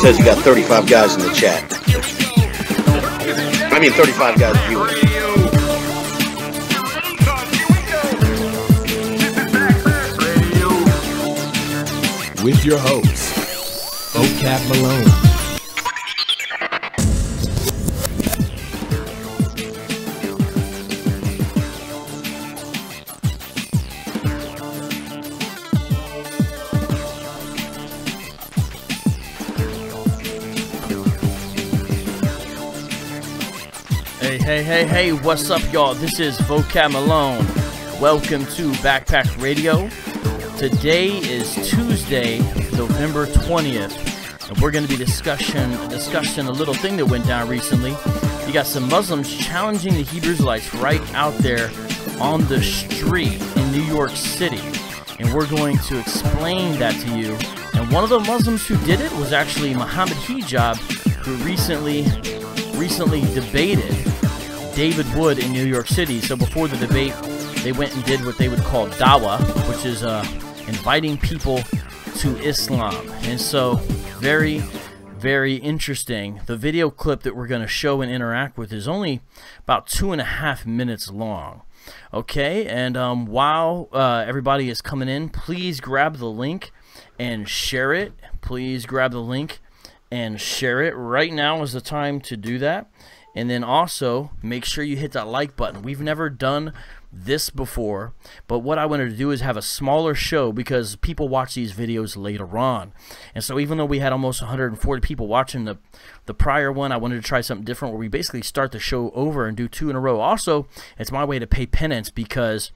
says you got 35 guys in the chat. I mean 35 guys viewing. With your host, Vocab Malone. Hey, what's up, y'all? This is Vocab Malone. Welcome to Backpack Radio. Today is Tuesday, November 20th, and we're going to be discussing a little thing that went down recently. You got some Muslims challenging the Hebrew Israelites right out there on the street in New York City, and we're going to explain that to you. And one of the Muslims who did it was actually Muhammad Hijab, who recently debated David Wood in New York City. So before the debate, they went and did what they would call dawah, which is inviting people to Islam. And so very, very interesting. The video clip that we're going to show and interact with is only about 2.5 minutes long. Okay, and while everybody is coming in, please grab the link and share it. Please grab the link and share it. Right now is the time to do that. And then also make sure you hit that like button. We've never done this before, but what I wanted to do is have a smaller show because people watch these videos later on. And so even though we had almost 140 people watching the prior one, I wanted to try something different where we basically start the show over and do 2 in a row. Also, it's my way to pay penance because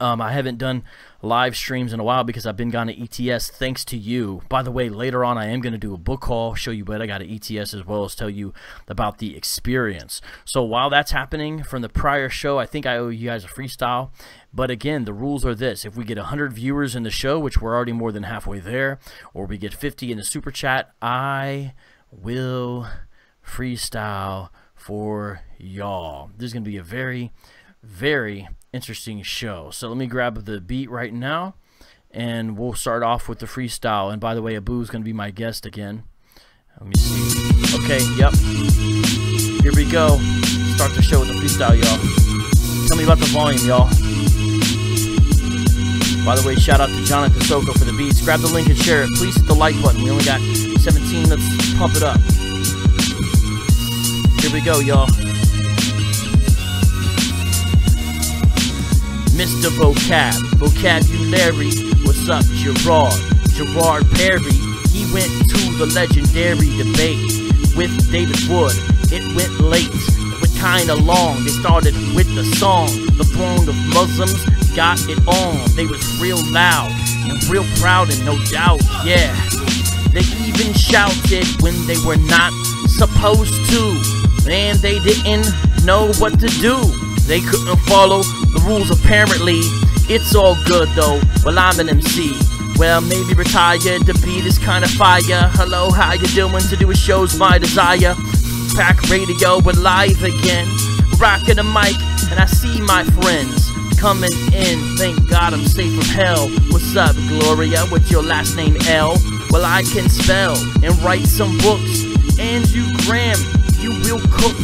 I haven't done live streams in a while because I've been gone to ETS thanks to you. By the way, later on I am going to do a book haul, show you what I got at ETS, as well as tell you about the experience. So while that's happening from the prior show, I think I owe you guys a freestyle. But again, the rules are this. If we get 100 viewers in the show, which we're already more than halfway there, or we get 50 in the super chat, I will freestyle for y'all. This is going to be a very, very interesting show. So let me grab the beat right now and we'll start off with the freestyle. And by the way, Abu's going to be my guest again. Let me see. Okay, yep. Here we go. Start the show with the freestyle, y'all. Tell me about the volume, y'all. By the way, shout out to Jonathan Soko for the beats. Grab the link and share it. Please hit the like button. We only got 17. Let's pump it up. Here we go, y'all. Mr. Vocabulary, what's up, Gerard Perry, he went to the legendary debate with David Wood. It went late, it went kinda long. They started with the song, the throng of Muslims got it on. They was real loud and real proud and no doubt, yeah. They even shouted when they were not supposed to, and they didn't know what to do. They couldn't follow the rules apparently. It's all good though, well I'm an MC. Well maybe retired, the beat is kinda fire. Hello, how you doing? To do a show's my desire. Pack radio, we're live again. Rocking the mic, and I see my friends coming in. Thank God I'm safe from hell. What's up, Gloria? What's your last name, L? Well I can spell and write some books. And you, Graham, you will cook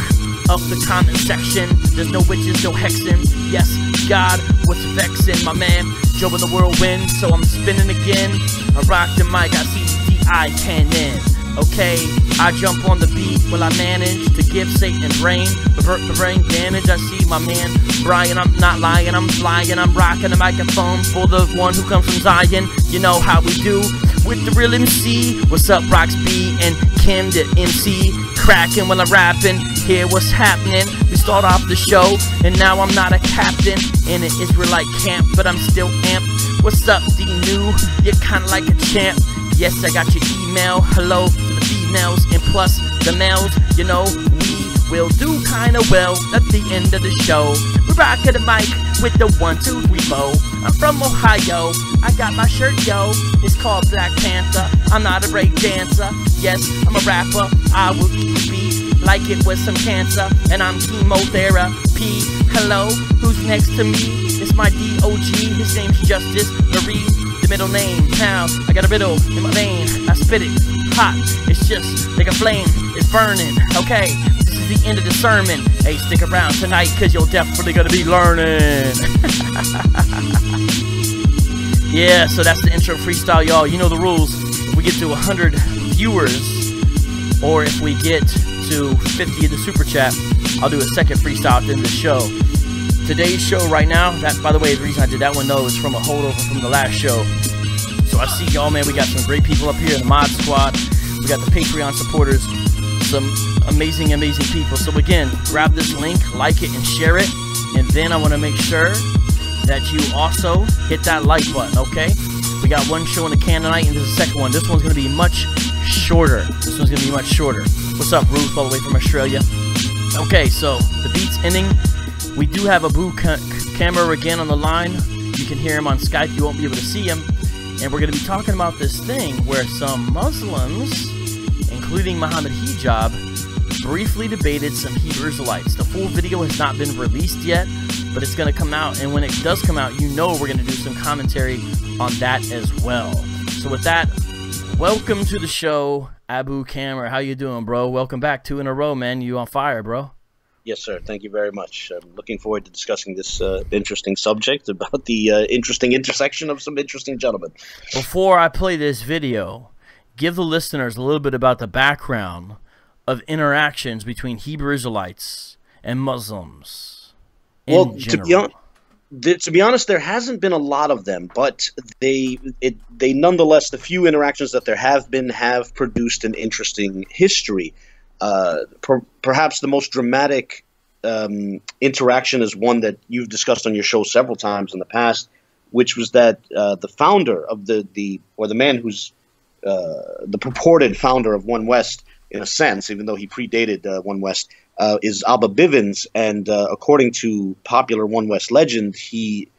up the comment section. There's no witches, no hexing. Yes, God was vexing. My man, Joe in the whirlwind, so I'm spinning again. I rock the mic, I see D.I. cannon. Okay, I jump on the beat. Will I manage to give Satan brain? Avert the brain damage. I see my man Brian, I'm not lying, I'm flying. I'm rocking the microphone for the one who comes from Zion. You know how we do with the real MC. What's up, Rox B and Kim, the MC? Cracking when I'm rapping, hear what's happening. We start off the show, and now I'm not a captain in an Israelite camp, but I'm still amped. What's up, D-New? You're kinda like a champ. Yes, I got your email. Hello to the females, and plus the males. You know, we will do kinda well at the end of the show. We're rocking the mic with the 1, 2, 3, 4. I'm from Ohio, I got my shirt, yo. It's called Black Panther. I'm not a break dancer. Yes, I'm a rapper. I will eat the beat. like it was some cancer, and I'm chemotherapy. Hello, who's next to me? It's my DOG, his name's Justice Marie, the middle name. Now, I got a riddle in my vein, I spit it, hot, it's just like a flame, it's burning, okay? This is the end of the sermon. Hey, stick around tonight, cause you're definitely gonna be learning. Yeah, so that's the intro freestyle, y'all. You know the rules. If we get to 100 viewers, or if we get to 50 in the super chat, I'll do a second freestyle at the end of the show. Today's show right now, that, by the way, the reason I did that one, though, is from a holdover from the last show. So I see y'all, man. We got some great people up here in the mod squad. We got the Patreon supporters, some amazing, amazing people. So again, grab this link, like it, and share it. And then I want to make sure that you also hit that like button, okay? We got one show in the can tonight, and this is the second one. This one's going to be much shorter. What's up, Ruth, all the way from Australia? Okay, so the beat's ending. We do have Abu Camera again on the line. You can hear him on Skype. You won't be able to see him. And we're going to be talking about this thing where some Muslims, including Muhammad Hijab, briefly debated some Hebrew Israelites. The full video has not been released yet, but it's going to come out, and when it does come out, you know we're going to do some commentary on that as well. So with that, welcome to the show, Abu Camera. How you doing, bro? Welcome back. 2 in a row, man. You on fire, bro. Yes, sir. Thank you very much. I'm looking forward to discussing this interesting subject about the interesting intersection of some interesting gentlemen. Before I play this video, give the listeners a little bit about the background of interactions between Hebrew Israelites and Muslims. Well, to be honest, there hasn't been a lot of them, but they nonetheless, the few interactions that there have been have produced an interesting history. Perhaps the most dramatic interaction is one that you've discussed on your show several times in the past, which was that the founder of the man who's the purported founder of One West, in a sense, even though he predated One West, is Abba Bivens, and according to popular One West legend, he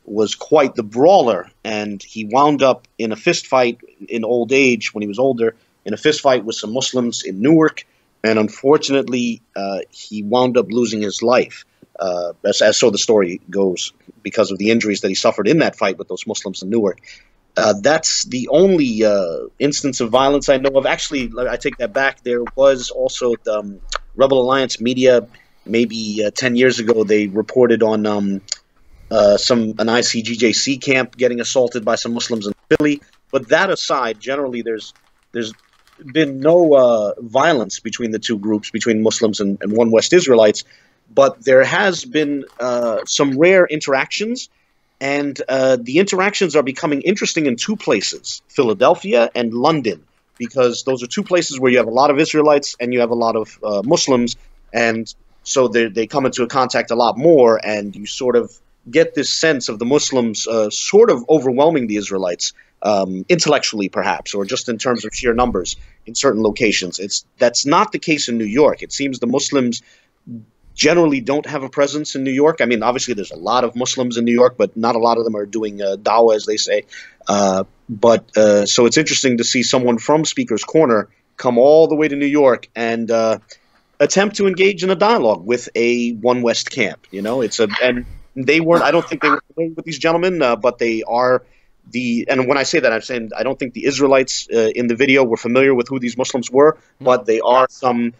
was quite the brawler, and he wound up in a fist fight in old age, when he was older, in a fist fight with some Muslims in Newark, and unfortunately, he wound up losing his life, as so the story goes, because of the injuries that he suffered in that fight with those Muslims in Newark. That's the only instance of violence I know of. Actually, I take that back. There was also the Rebel Alliance Media, maybe 10 years ago, they reported on an ICGJC camp getting assaulted by some Muslims in Philly. But that aside, generally there's been no violence between the two groups, between Muslims and One West Israelites. But there has been some rare interactions. And the interactions are becoming interesting in two places, Philadelphia and London, because those are two places where you have a lot of Israelites and you have a lot of Muslims. And so they come into contact a lot more, and you sort of get this sense of the Muslims sort of overwhelming the Israelites, intellectually perhaps, or just in terms of sheer numbers in certain locations. That's not the case in New York. It seems the Muslims generally don't have a presence in New York. I mean, obviously there's a lot of Muslims in New York, but not a lot of them are doing dawah, as they say. So it's interesting to see someone from Speaker's Corner come all the way to New York and attempt to engage in a dialogue with a One West camp. You know, and they weren't. I don't think they were familiar with these gentlemen, but they are and when I say that, I'm saying I don't think the Israelites in the video were familiar with who these Muslims were, but they are some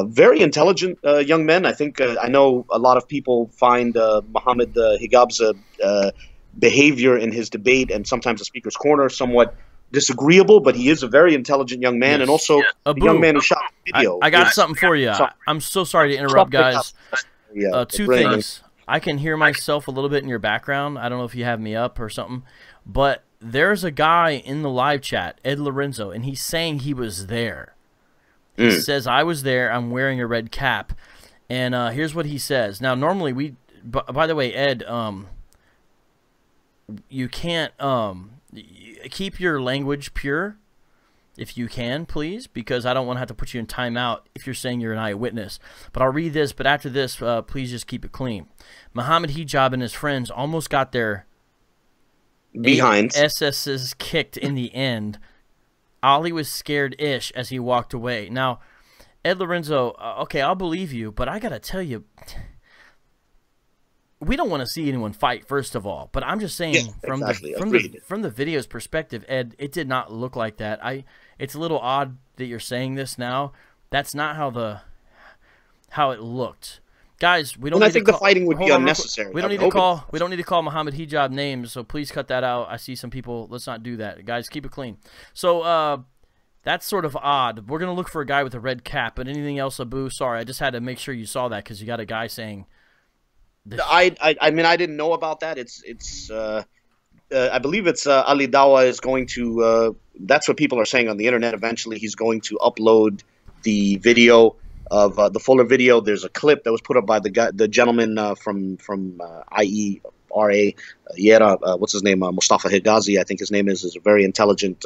very intelligent young men. I think I know a lot of people find Muhammad Hijab's behavior in his debate and sometimes the Speaker's Corner somewhat disagreeable, but he is a very intelligent young man, and also a young man who shot the video. I got something for you. I'm so sorry to interrupt, guys. Two things. I can hear myself a little bit in your background. I don't know if you have me up or something, but there's a guy in the live chat, Ed Lorenzo, and he's saying he was there. He says, I was there, I'm wearing a red cap. And here's what he says. Now, normally by the way, Ed, you can't keep your language pure if you can, please, because I don't want to have to put you in timeout if you're saying you're an eyewitness. But I'll read this, but after this, please just keep it clean. Muhammad Hijab and his friends almost got their behinds SS's kicked in the end. Ali was scared-ish as he walked away. Now, Ed Lorenzo, okay, I'll believe you, but I got to tell you, we don't want to see anyone fight, first of all. But I'm just saying, from the video's perspective, Ed, it did not look like that. It's a little odd that you're saying this now. That's not how it looked. Guys, we don't. And I think the fighting would be unnecessary. We don't need to call Muhammad Hijab names, so please cut that out. I see some people. Let's not do that, guys. Keep it clean. So that's sort of odd. We're gonna look for a guy with a red cap. But anything else, Abu? Sorry, I just had to make sure you saw that because you got a guy saying. I mean, I didn't know about that. I believe it's Ali Dawah is going to. That's what people are saying on the internet. Eventually, he's going to upload the video of the fuller video. There's a clip that was put up by the gentleman from IERA, Yera, what's his name? Mustafa Higazi, I think his name is a very intelligent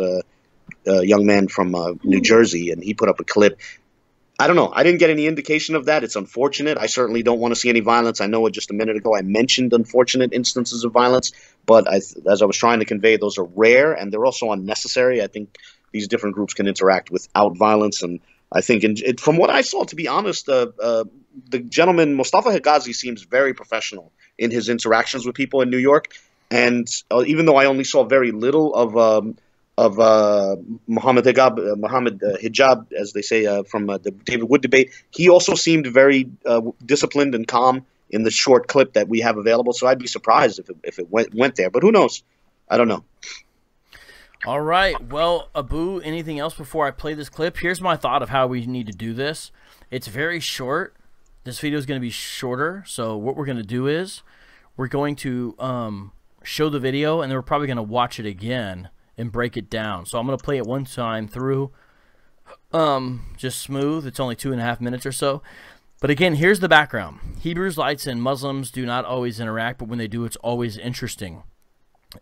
young man from New Jersey, and he put up a clip. I don't know. I didn't get any indication of that. It's unfortunate. I certainly don't want to see any violence. I know just a minute ago I mentioned unfortunate instances of violence, but as I was trying to convey, those are rare and they're also unnecessary. I think these different groups can interact without violence, and I think from what I saw, to be honest, the gentleman Mustafa Higazi seems very professional in his interactions with people in New York, and even though I only saw very little of Muhammad Hijab, as they say, from the David Wood debate, he also seemed very disciplined and calm in the short clip that we have available. So I'd be surprised if it went there, but who knows? I don't know. All right. Well, Abu, anything else before I play this clip? Here's my thought of how we need to do this. It's very short. This video is going to be shorter. So what we're going to do is we're going to show the video, and then we're probably going to watch it again and break it down. So I'm going to play it one time through, just smooth. It's only 2.5 minutes or so. But again, here's the background. Hebrew Israelites and Muslims do not always interact, but when they do, it's always interesting.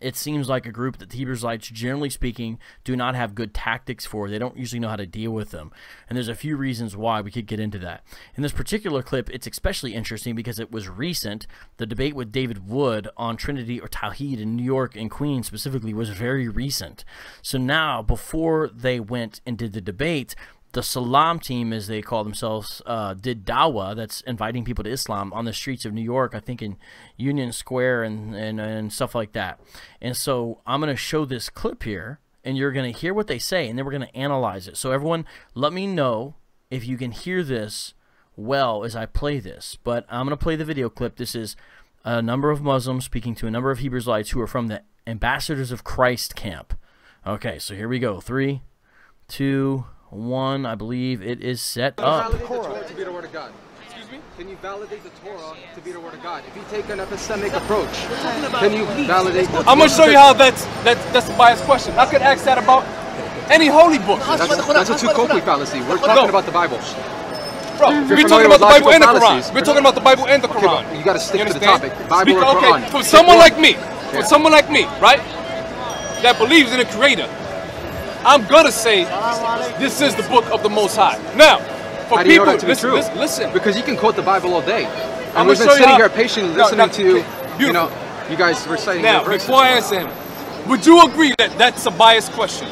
It seems like a group that the Hebrew Israelites, generally speaking, do not have good tactics for. They don't usually know how to deal with them. And there's a few reasons why. We could get into that. In this particular clip, it's especially interesting because it was recent. The debate with David Wood on Trinity or Tawhid in New York and Queens specifically was very recent. So now, before they went and did the debate, the Salam team, as they call themselves, did dawah, that's inviting people to Islam, on the streets of New York, I think in Union Square and stuff like that. And so I'm going to show this clip here, and you're going to hear what they say, and then we're going to analyze it. So everyone, let me know if you can hear this well as I play this. But I'm going to play the video clip. This is a number of Muslims speaking to a number of Hebrew Israelites who are from the Ambassadors of Christ camp. Okay, so here we go. 3, 2, 1, I believe it is set up. Can you validate the Torah to be the word of God? Excuse me? Can you validate the Torah to be the word of God? If you take an epistemic approach, can you validate the Torah? I'm going to show you how that's a biased question. I could ask that about any holy book. That's a two-Copley fallacy. We're talking about the Bible. Bro, we're talking about the Bible and the Quran. We're talking about the Bible and the Quran. Okay, you got to stick to the topic. Bible or Quran. Okay, for someone like me, right, that believes in a creator, I'm going to say this is the book of the Most High. Now, for how do you people, know that to be true? Listen. Because you can quote the Bible all day. I'm we've been sitting here patiently listening to, you guys reciting now, before I answer him, would you agree that that's a biased question?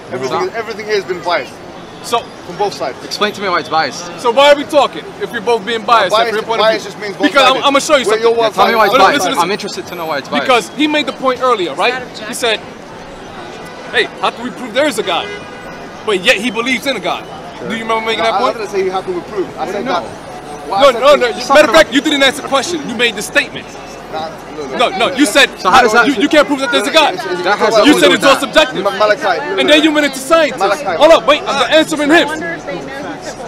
Everything here has been biased. So, from both sides. Explain to me why it's biased. So why are we talking if we're both being biased? Bias just means both because I'm going to show you something. Yeah, tell me why it's biased. Listen. I'm interested to know why it's biased. Because he made the point earlier, right? He said, hey, how can we prove there is a God? But yet he believes in a God. Sure. Do you remember making that point? I didn't say how can we prove. I said no. No. Matter of fact, you didn't answer the question. You made the statement. No. You said so how does that you can't prove that there's a God. You said it's all subjective. And then you went into science. Hold up, wait. I'm answering him.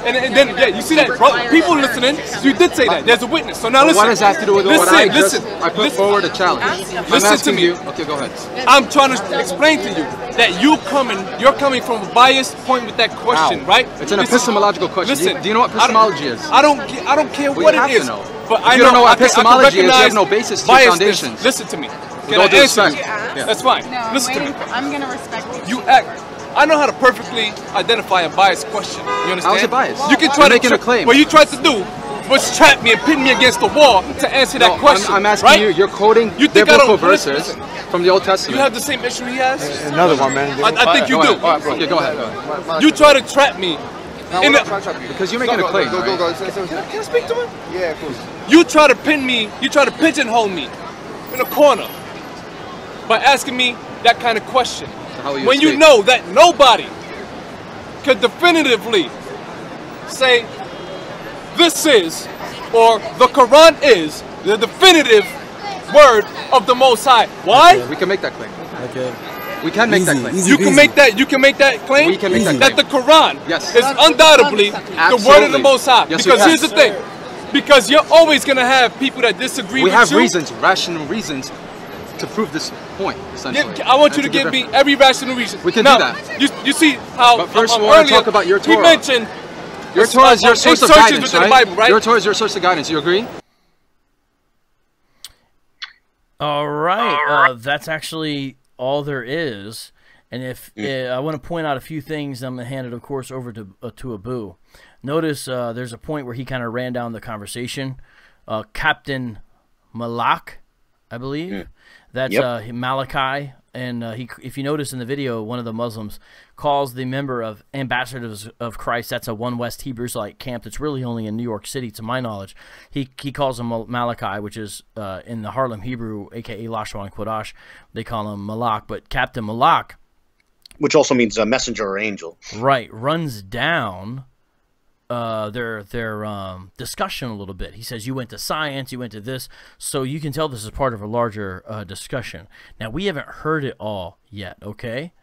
And then, yeah, you see that, bro? People listening, you did say that. There's a witness. So now listen. What does that have to do with what I listen. I put forward a challenge. Listen to me. Okay, go ahead. I'm trying to explain to you that you're coming from a biased point with that question, right? It's an epistemological question. Listen, do you know what epistemology is? I don't care what it is. But I don't know what epistemology is. You have no basis to your foundations. Listen to me. Can I answer you? That's fine. Listen to me. I'm gonna respect you. You act. I know how to perfectly identify a biased question. You understand? How's it biased? You can try to make a claim. What you tried to do was trap me and pin me against the wall to answer that question. I'm asking right? you. You're quoting biblical verses from the Old Testament. You have the same issue he has. Another one, man. I think you do. Okay, go ahead. You try to trap me No, we're not trying to trap you. Because you're making a claim. Go. Can I speak to him? Yeah, of course. You try to pin me, you try to pigeonhole me in a corner by asking me that kind of question. So how will you when you escape? know that nobody could definitively say this is, or the Quran is, the definitive word of the Most High. Why? We can make that claim. Okay. We can make that claim. You can make that. You can make that claim. We can make that that the Quran Yes. is undoubtedly the word of the Most High. Yes, we because can. here's the thing. Because you're always gonna have people that disagree We with have you. reasons, rational reasons, to prove this point. Essentially, I want you to And give me different- every rational reason. We can now, do that. You see how But first, we want to earlier talk about your he Torah. mentioned Your Torah is your source of insertions guidance, within right? the Bible, right? Your Torah is your source of guidance. You agree? All right, that's actually all there is. And if I want to point out a few things, I'm going to hand it, of course, over to Abu. Notice there's a point where he kind of ran down the conversation. Captain Malak, I believe. That's Malachi. And if you notice in the video, one of the Muslims calls the member of Ambassadors of Christ. That's a One West Hebrew Israelite camp that's really only in New York City, to my knowledge. He calls him Malachi, which is in the Harlem Hebrew, a.k.a. Lashwan Kodash. They call him Malak. But Captain Malak, which also means a messenger or angel. right, runs down their discussion a little bit. He says, you went to science, you went to this, so you can tell this is part of a larger discussion. Now, we haven't heard it all yet, okay?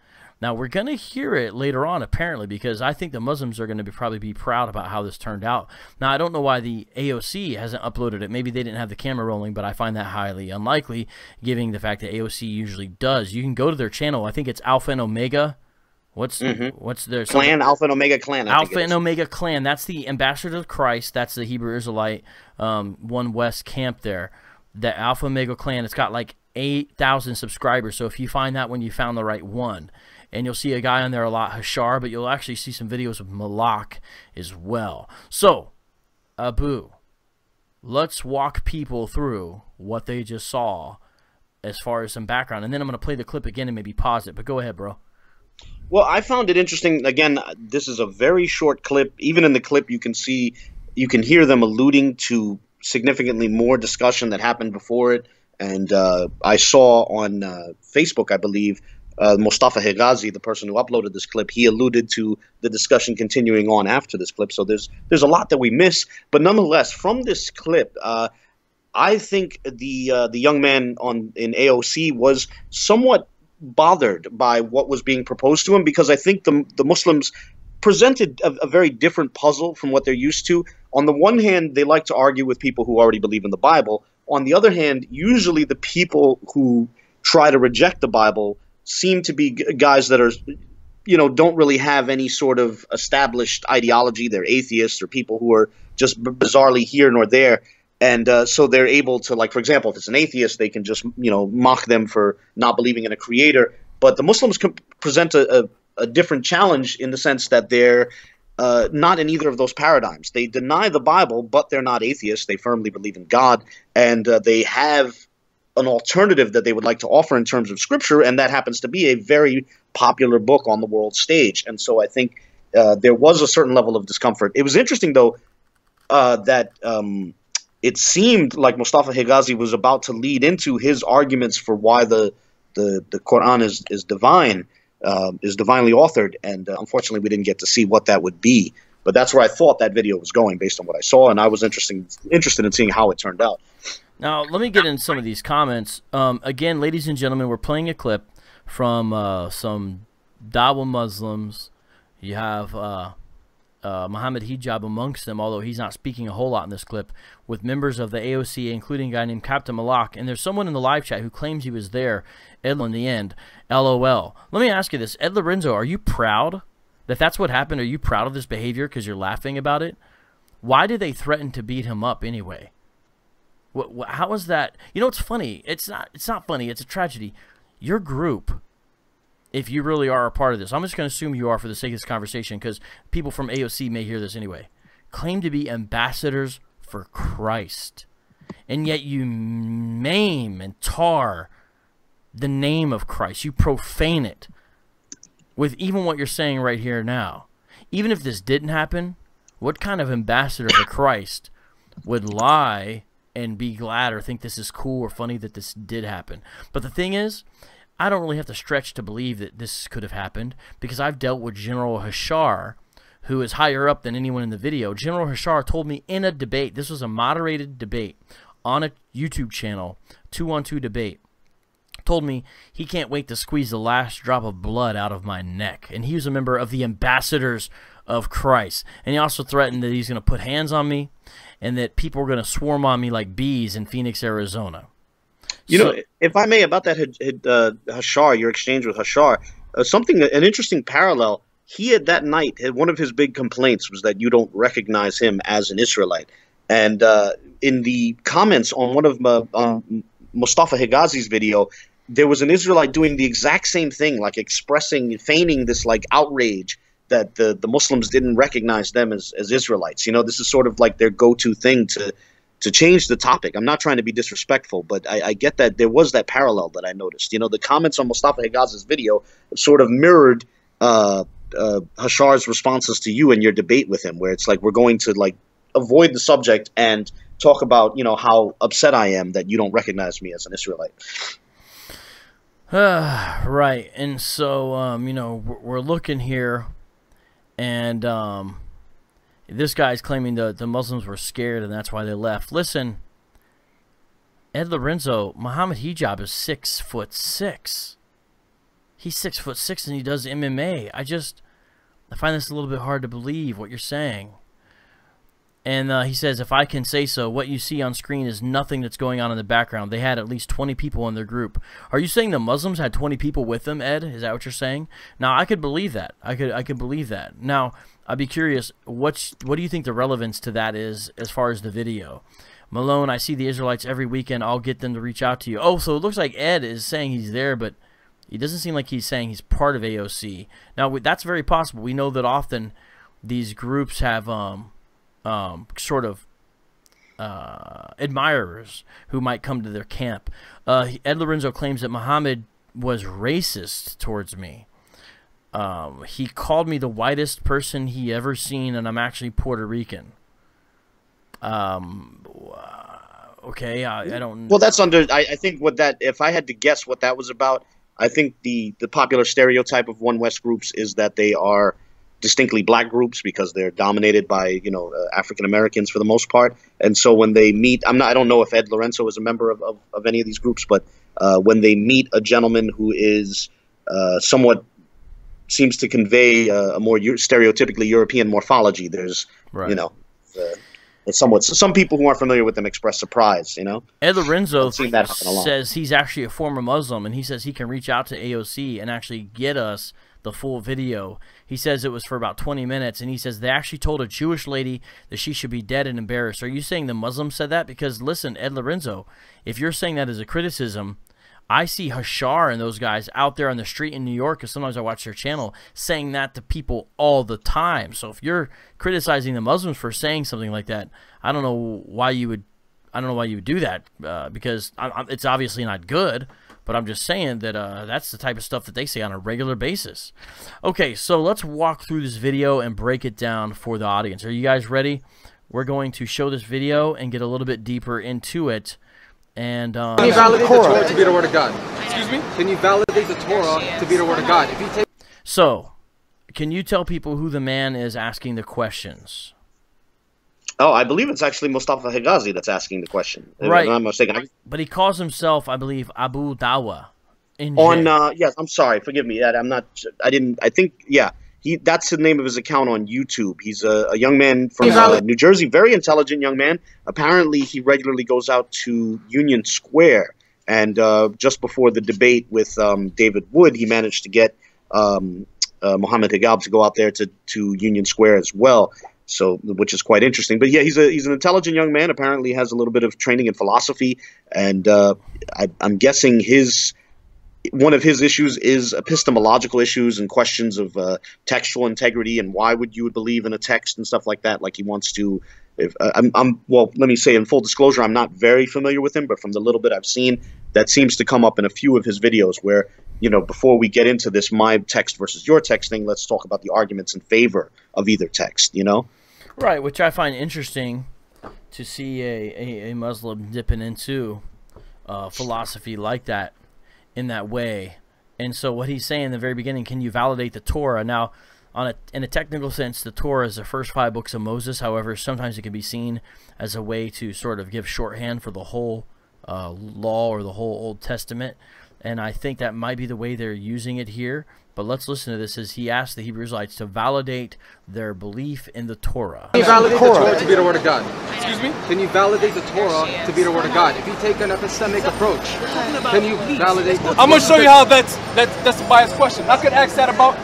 Now, we're going to hear it later on, apparently, because I think the Muslims are going to probably be proud about how this turned out. Now, I don't know why the AOC hasn't uploaded it. Maybe they didn't have the camera rolling, but I find that highly unlikely, given the fact that AOC usually does. You can go to their channel. I think it's Alpha and Omega. What's their Clan, Alpha and Omega Clan. I think Alpha it and is. Omega Clan. That's the Ambassador of Christ. That's the Hebrew Israelite One West camp there. The Alpha Omega Clan. It's got like 8,000 subscribers. So if you find that one, you found the right one. And you'll see a guy on there a lot, Hashar, but you'll actually see some videos of Malak as well. So, Abu, let's walk people through what they just saw as far as some background. And then I'm going to play the clip again and maybe pause it. But go ahead, bro. Well, I found it interesting. Again, this is a very short clip. Even in the clip, you can hear them alluding to significantly more discussion that happened before it. And I saw on Facebook, I believe, Mustafa Higazi, the person who uploaded this clip, he alluded to the discussion continuing on after this clip. So there's a lot that we miss. But nonetheless, from this clip, I think the young man in AOC was somewhat bothered by what was being proposed to him, because I think the Muslims presented a very different puzzle from what they're used to. On the one hand, they like to argue with people who already believe in the Bible. On the other hand, usually the people who try to reject the Bible seem to be guys that are, don't really have any sort of established ideology. They're atheists or people who are just bizarrely here nor there. And so they're able to, like, for example, if it's an atheist, they can just, mock them for not believing in a creator. But the Muslims can present a different challenge in the sense that they're not in either of those paradigms. They deny the Bible, but they're not atheists. They firmly believe in God. And they have an alternative that they would like to offer in terms of scripture, and that happens to be a very popular book on the world stage. And so I think there was a certain level of discomfort. It was interesting, though, that it seemed like Mustafa Higazi was about to lead into his arguments for why the Quran is divine, is divinely authored, and unfortunately we didn't get to see what that would be. But that's where I thought that video was going based on what I saw, and I was interested in seeing how it turned out. Now, let me get in some of these comments. Again, ladies and gentlemen, we're playing a clip from some dawah Muslims. You have Muhammad Hijab amongst them, although he's not speaking a whole lot in this clip, with members of the AOC, including a guy named Captain Malak. And there's someone in the live chat who claims he was there, Ed, in the end. LOL. Let me ask you this. Ed Lorenzo, are you proud that that's what happened? Are you proud of this behavior because you're laughing about it? Why did they threaten to beat him up anyway? How is that? It's funny. It's not funny. It's a tragedy. Your group, if you really are a part of this, I'm just going to assume you are for the sake of this conversation, because people from AOC may hear this anyway, claim to be ambassadors for Christ. And yet you maim and tar the name of Christ. You profane it with even what you're saying right here now. even if this didn't happen, what kind of ambassador for Christ would lie and be glad or think this is cool or funny that this did happen? But the thing is, I don't really have to stretch to believe that this could have happened, because I've dealt with General Hashar, who is higher up than anyone in the video. General Hashar told me in a debate, this was a moderated debate on a YouTube channel, 2-on-2 debate, told me he can't wait to squeeze the last drop of blood out of my neck. And he was a member of the Ambassadors of Christ. And he also threatened that he's going to put hands on me and that people are going to swarm on me like bees in Phoenix, Arizona. You know, if I may, about that Hashar, your exchange with Hashar, an interesting parallel. He had that night, one of his big complaints was that you don't recognize him as an Israelite. And in the comments on one of Mustafa Higazi's video, there was an Israelite doing the exact same thing, like feigning this like outrage that the Muslims didn't recognize them as Israelites. You know, this is sort of like their go-to thing to change the topic. I'm not trying to be disrespectful, but I get that there was that parallel that I noticed. You know, the comments on Mustafa Higazi's video sort of mirrored Hashar's responses to you in your debate with him, where it's like we're going to like avoid the subject and talk about, you know, how upset I am that you don't recognize me as an Israelite. Right. And so, you know, we're looking here, and this guy's claiming the Muslims were scared and that's why they left. Listen, Ed Lorenzo, Muhammad Hijab is 6'6". He's 6'6" and he does MMA. I find this a little bit hard to believe what you're saying. And he says, if I can say so, what you see on screen is nothing that's going on in the background. They had at least 20 people in their group. Are you saying the Muslims had 20 people with them, Ed? Is that what you're saying? Now, I could believe that. I could believe that. Now, I'd be curious, what do you think the relevance to that is as far as the video? Malone, I see the Israelites every weekend. I'll get them to reach out to you. Oh, so it looks like Ed is saying he's there, but he doesn't seem like he's saying he's part of AOC. Now, that's very possible. We know that often these groups have sort of admirers who might come to their camp. Ed Lorenzo claims that Muhammad was racist towards me. He called me the whitest person he ever seen, and I'm actually Puerto Rican. Okay, I don't... Well, that's under... I think what that... If I had to guess what that was about, I think the popular stereotype of One West groups is that they are distinctly black groups because they're dominated by, you know, African Americans for the most part. And so when they meet... I don't know if Ed Lorenzo is a member of any of these groups, but when they meet a gentleman who is somewhat... seems to convey a more stereotypically European morphology, there's, right. You know... It's somewhat. Some people who aren't familiar with them express surprise, you know. Ed Lorenzo says he's actually a former Muslim, and he says he can reach out to AOC and actually get us the full video. He says it was for about 20 minutes, and he says they actually told a Jewish lady that she should be dead and embarrassed. Are you saying the Muslims said that? Because, listen, Ed Lorenzo, if you're saying that as a criticism, I see Hashar and those guys out there on the street in New York, because sometimes I watch their channel, saying that to people all the time. So if you're criticizing the Muslims for saying something like that, I don't know why you would. I don't know why you would do that, because it's obviously not good. But I'm just saying that that's the type of stuff that they say on a regular basis. Okay, so let's walk through this video and break it down for the audience. Are you guys ready? We're going to show this video and get a little bit deeper into it. And can you validate the Torah to be the word of God? Excuse me? Can you validate the Torah to be the word of God? If you take... So, can you tell people who the man is asking the questions? Oh, I believe it's actually Mustafa Higazi that's asking the question. Right. If I'm not mistaken. But he calls himself, I believe, Abu Dawah. Yes, I'm sorry. Forgive me. I'm not... I think, yeah. That's the name of his account on YouTube. He's a young man from New Jersey, very intelligent young man. Apparently, he regularly goes out to Union Square. And just before the debate with David Wood, he managed to get Muhammad Hijab to go out there to Union Square as well. So, which is quite interesting. But yeah, he's an intelligent young man. Apparently, has a little bit of training in philosophy, and I'm guessing one of his issues is epistemological issues and questions of textual integrity and why would you believe in a text and stuff like that. Like he wants to. Well, let me say in full disclosure, I'm not very familiar with him, but from the little bit I've seen, that seems to come up in a few of his videos where before we get into this my text versus your text thing, let's talk about the arguments in favor of either text, Right, which I find interesting to see a Muslim dipping into philosophy like that, in that way. And so what he's saying in the very beginning, can you validate the Torah? Now, in a technical sense, the Torah is the first 5 books of Moses. However, sometimes it can be seen as a way to sort of give shorthand for the whole law or the whole Old Testament. And I think that might be the way they're using it here. But let's listen to this as he asked the Hebrew Israelites to validate their belief in the Torah. Can you validate the Torah to be the Word of God? Excuse me? Can you validate the Torah to be the Word of God? If you take an epistemic approach, can you validate the Torah? I'm going to show you how that's a biased question. I could ask that about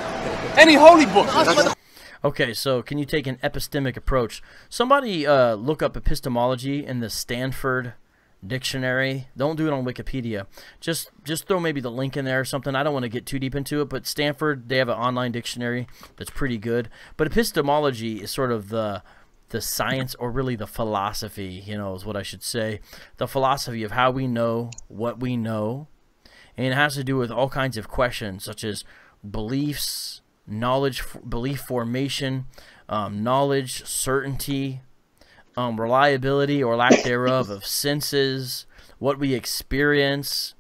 any holy book. Okay, so can you take an epistemic approach? Somebody look up epistemology in the Stanford dictionary. Don't do it on Wikipedia. Just throw maybe the link in there or something. I don't want to get too deep into it, but Stanford, they have an online dictionary that's pretty good. But epistemology is sort of the science, or really the philosophy, is what I should say. The philosophy of how we know what we know. And it has to do with all kinds of questions, such as beliefs, knowledge, belief formation, knowledge, certainty, reliability or lack thereof of senses, what we experience,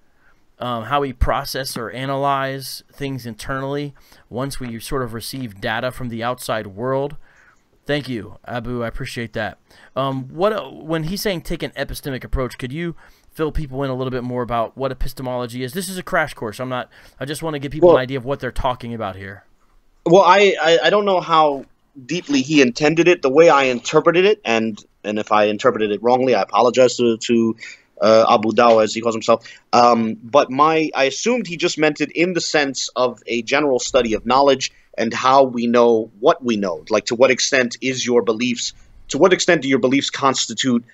how we process or analyze things internally once we sort of receive data from the outside world. Thank you, Abu. I appreciate that. When he's saying take an epistemic approach, could you fill people in a little bit more about what epistemology is? This is a crash course. I just want to give people an idea of what they're talking about here. Well, I don't know how deeply he intended it. The way I interpreted it, and if I interpreted it wrongly, I apologize to Abu Dawah, as he calls himself. But I assumed he just meant it in the sense of a general study of knowledge and how we know what we know. Like, to what extent do your beliefs constitute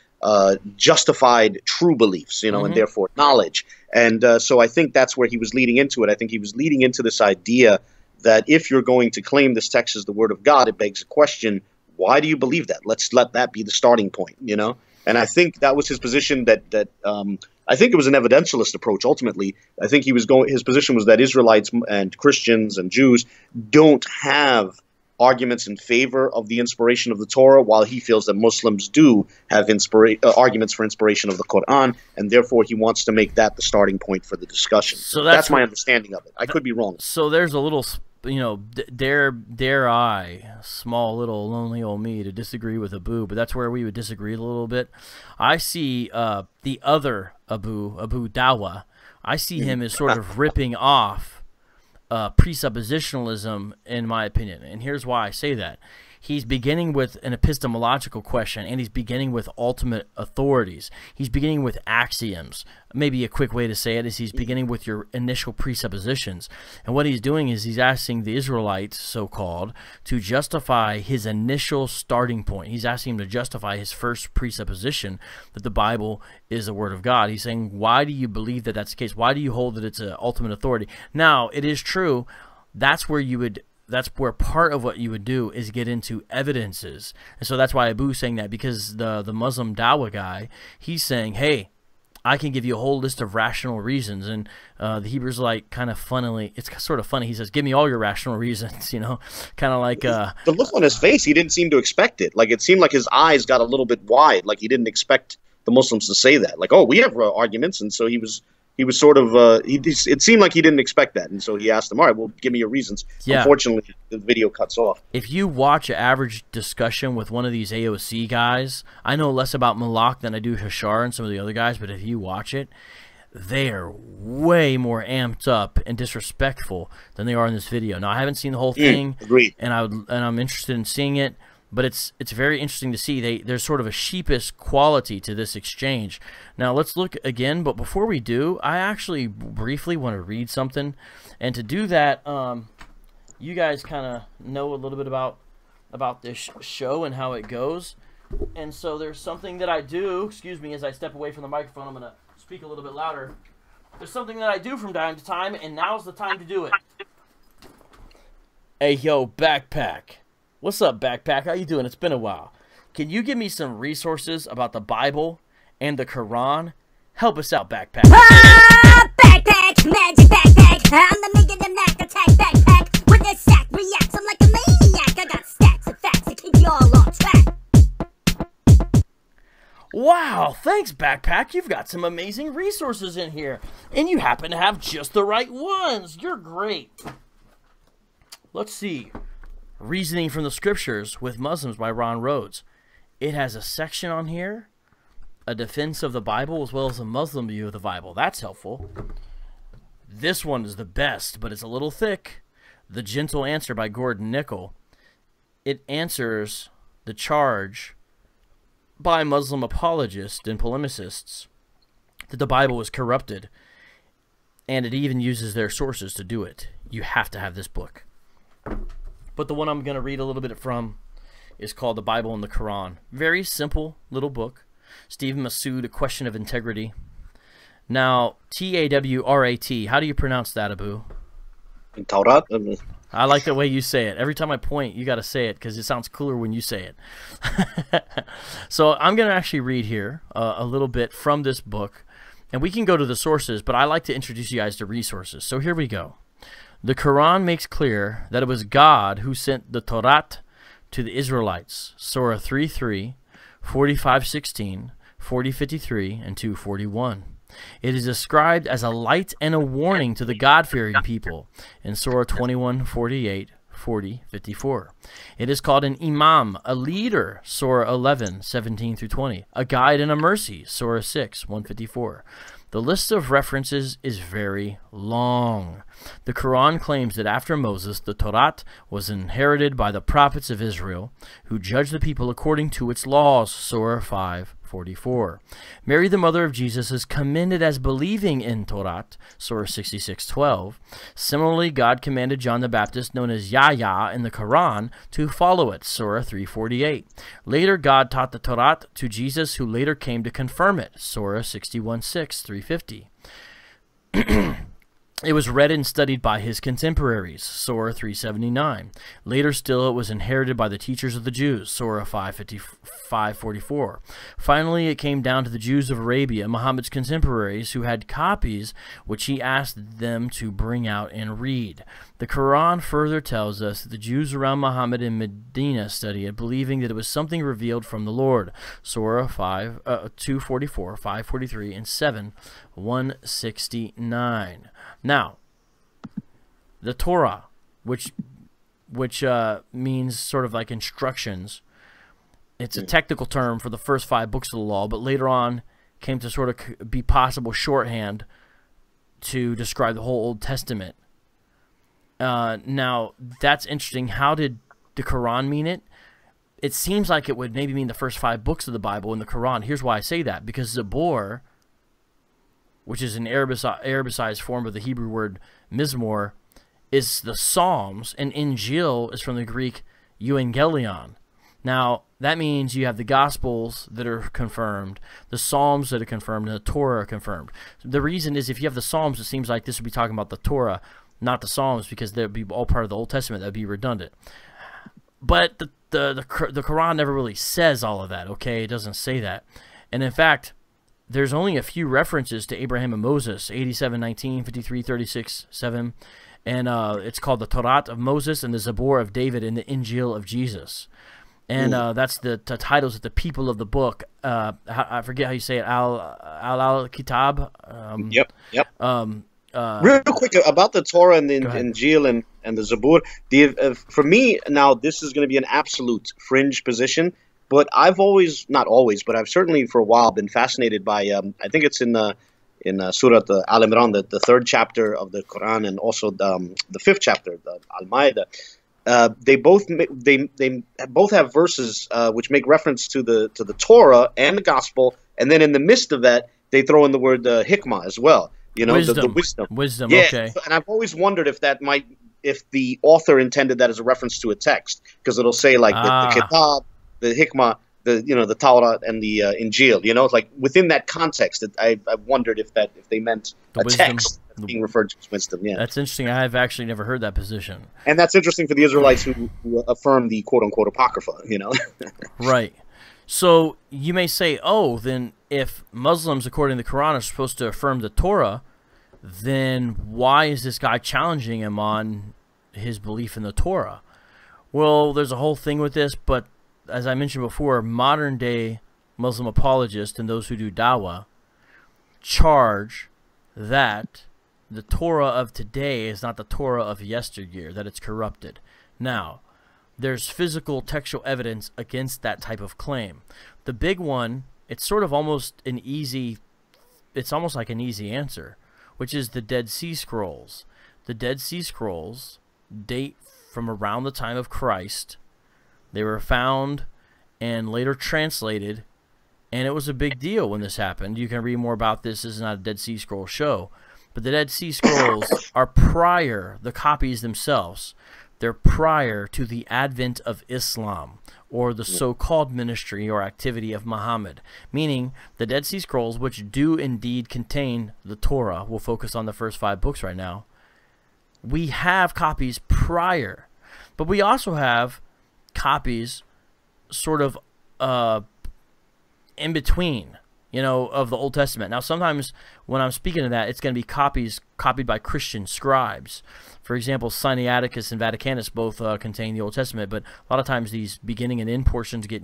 justified true beliefs, and therefore knowledge. And so I think that's where he was leading into it. I think he was leading into this idea that if you're going to claim this text as the Word of God, it begs a question: why do you believe that? Let's let that be the starting point, And I think that was his position. That I think it was an evidentialist approach. Ultimately, I think his position was that Israelites and Christians and Jews don't have arguments in favor of the inspiration of the Torah, while he feels that Muslims do have arguments for inspiration of the Quran, and therefore he wants to make that the starting point for the discussion. So that's my understanding of it. I could be wrong. So there's a little, dare I, small little lonely old me, to disagree with Abu, but that's where we would disagree a little bit. I see the other Abu Dawah. I see him as sort of ripping off presuppositionalism, in my opinion. And here's why I say that. He's beginning with an epistemological question, and he's beginning with ultimate authorities. He's beginning with axioms. Maybe a quick way to say it is he's beginning with your initial presuppositions. And what he's doing is he's asking the Israelites, so-called, to justify his initial starting point. He's asking them to justify his first presupposition that the Bible is the Word of God. He's saying, why do you believe that that's the case? Why do you hold that it's an ultimate authority? Now, it is true. That's where part of what you would do is get into evidences. And so that's why Abu's saying that, because the Muslim Dawah guy, he's saying, hey, I can give you a whole list of rational reasons. And the Hebrews, like, kind of funnily, it's sort of funny. He says, give me all your rational reasons, kind of like... the look on his face, he didn't seem to expect it. Like, it seemed like his eyes got a little bit wide. Like, he didn't expect the Muslims to say that. Like, oh, we have arguments. And so he was sort of, it seemed like he didn't expect that. And so he asked them, all right, well, give me your reasons. Yeah. Unfortunately, the video cuts off. If you watch an average discussion with one of these AOC guys, I know less about Malak than I do Hashar and some of the other guys, but if you watch it, they're way more amped up and disrespectful than they are in this video. Now, I haven't seen the whole thing, agreed. And I'm interested in seeing it. But it's very interesting to see. There's sort of a sheepish quality to this exchange. Now let's look again. But before we do, I actually briefly want to read something. And to do that, you guys kind of know a little bit about this show and how it goes. And so there's something that I do. Excuse me as I step away from the microphone. I'm going to speak a little bit louder. There's something that I do from time to time, and now's the time to do it. Hey, yo, Backpack. What's up, Backpack? How you doing? It's been a while. Can you give me some resources about the Bible and the Quran? Help us out, Backpack. Backpack, magic backpack. I'm the nigga, the Mac attack backpack with this sack reacts. I'm like a maniac. I got stacks of facts to keep y'all on track. Wow, thanks, Backpack. You've got some amazing resources in here, and you happen to have just the right ones. You're great. Let's see. Reasoning from the Scriptures with Muslims by Ron Rhodes. It has a section on here, a defense of the Bible as well as a Muslim view of the Bible. That's helpful. This one is the best, but it's a little thick. The Gentle Answer by Gordon Nickel. It answers the charge by Muslim apologists and polemicists that the Bible is corrupted, and it even uses their sources to do it. You have to have this book. But the one I'm going to read a little bit from is called The Bible and the Quran. Very simple little book. Stephen Massoud, A Question of Integrity. Now, T-A-W-R-A-T, how do you pronounce that, Abu? Torah. I like the way you say it. Every time I point, you got to say it because it sounds cooler when you say it. So I'm going to actually read here a little bit from this book, and we can go to the sources, but I like to introduce you guys to resources. So here we go. The Quran makes clear that it was God who sent the Torah to the Israelites. Surah 3:3, 45:16, 40:53, and 2:41. It is described as a light and a warning to the God-fearing people in Surah 21:48, 40:54. It is called an imam, a leader, Surah 11:17-20, a guide and a mercy, Surah 6:154. The list of references is very long. The Quran claims that after Moses, the Torah was inherited by the prophets of Israel, who judged the people according to its laws, Surah 5:44. Mary, the mother of Jesus, is commended as believing in Torah, Surah 66:12. Similarly, God commanded John the Baptist, known as Yahya in the Quran, to follow it, Surah 3:48. Later, God taught the Torah to Jesus, who later came to confirm it, Surah 61:6, 350. It was read and studied by his contemporaries, Surah 379. Later still, it was inherited by the teachers of the Jews, Surah 544. Finally, it came down to the Jews of Arabia, Muhammad's contemporaries, who had copies which he asked them to bring out and read. The Quran further tells us that the Jews around Muhammad in Medina studied it, believing that it was something revealed from the Lord, Surah 244, 543, and 169. Now, the Torah, which means sort of like instructions, it's a technical term for the first 5 books of the law, but later on came to sort of be possible shorthand to describe the whole Old Testament. Now, that's interesting. How did the Quran mean it? It seems like it would maybe mean the first 5 books of the Bible in the Quran. Here's why I say that. Because Zabur, which is an Arabicized form of the Hebrew word mizmor, is the Psalms, and Injil is from the Greek euangelion. Now, that means you have the Gospels that are confirmed, the Psalms that are confirmed, and the Torah are confirmed. The reason is if you have the Psalms, it seems like this would be talking about the Torah, not the Psalms, because they would be all part of the Old Testament. That would be redundant. But the Quran never really says all of that, okay? It doesn't say that. And in fact, there's only a few references to Abraham and Moses, 87:19, 53:36-7, and it's called the Torah of Moses and the Zabur of David and the Injil of Jesus. And that's the titles of the people of the book. I forget how you say it, Al-Kitab. Yep. Real quick, about the Torah and the Injil and the Zabur, for me, now this is going to be an absolute fringe position, but I've always, not always, but I've certainly for a while been fascinated by, I think it's in Surah Al-Imran, the 3rd chapter of the Quran, and also the 5th chapter, the Al-Ma'idah. They both have verses which make reference to the Torah and the Gospel, and then in the midst of that, they throw in the word hikmah as well. You know, the wisdom. Wisdom, yeah, okay. And I've always wondered if the author intended that as a reference to a text, because it'll say like the Kitab, the Hikmah, the Torah and the Injil. You know, it's like within that context. I wondered if they meant a text being referred to as wisdom. Yeah, that's interesting. I've actually never heard that position. And that's interesting for the Israelites who affirm the quote unquote apocrypha. You know, right. So you may say, oh, then if Muslims, according to the Quran, are supposed to affirm the Torah, then why is this guy challenging him on his belief in the Torah? Well, there's a whole thing with this, but as I mentioned before, modern day Muslim apologists and those who do dawah charge that the Torah of today is not the Torah of yesteryear, that it's corrupted. Now, there's physical textual evidence against that type of claim. The big one, it's sort of almost an easy, it's almost like an easy answer, which is the Dead Sea Scrolls. The Dead Sea Scrolls date from around the time of Christ. They were found and later translated, and it was a big deal when this happened. You can read more about this. This is not a Dead Sea Scroll show. But the Dead Sea Scrolls are prior, the copies themselves, they're prior to the advent of Islam, or the so-called ministry or activity of Muhammad. Meaning, the Dead Sea Scrolls, which do indeed contain the Torah, we'll focus on the first 5 books right now, we have copies prior. But we also have copies sort of in between, you know, of the Old Testament. Now, sometimes when I'm speaking of that, it's going to be copies copied by Christian scribes. For example, Sinaiticus and Vaticanus both contain the Old Testament, but a lot of times these beginning and end portions get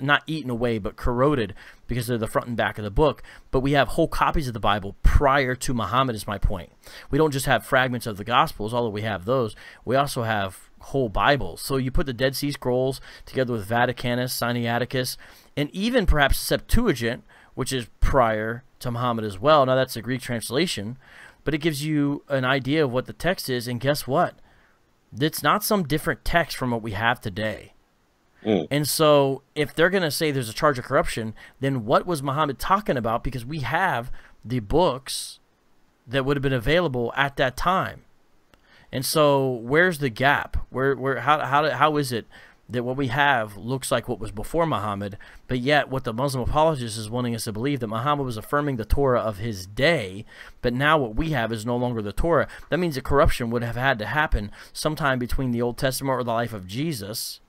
not eaten away, but corroded because they're the front and back of the book. But we have whole copies of the Bible prior to Muhammad, is my point. We don't just have fragments of the Gospels, although we have those. We also have whole Bibles. So you put the Dead Sea Scrolls together with Vaticanus, Sinaiticus, and even perhaps Septuagint, which is prior to Muhammad as well. Now, that's a Greek translation, but it gives you an idea of what the text is, and guess what? It's not some different text from what we have today. And so if they're going to say there's a charge of corruption, then what was Muhammad talking about? Because we have the books that would have been available at that time. And so where's the gap? How is it that what we have looks like what was before Muhammad, but yet what the Muslim apologist is wanting us to believe, that Muhammad was affirming the Torah of his day, but now what we have is no longer the Torah. That means that corruption would have had to happen sometime between the Old Testament or the life of Jesus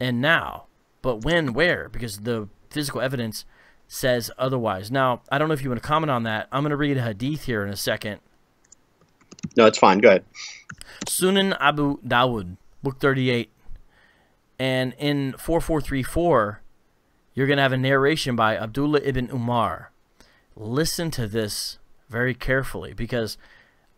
and now. But when, where? Because the physical evidence says otherwise. Now, I don't know if you want to comment on that. I'm going to read a hadith here in a second. No, it's fine. Go ahead. Sunan Abu Dawud, book 38. And in 4434, you're going to have a narration by Abdullah ibn Umar. Listen to this very carefully, because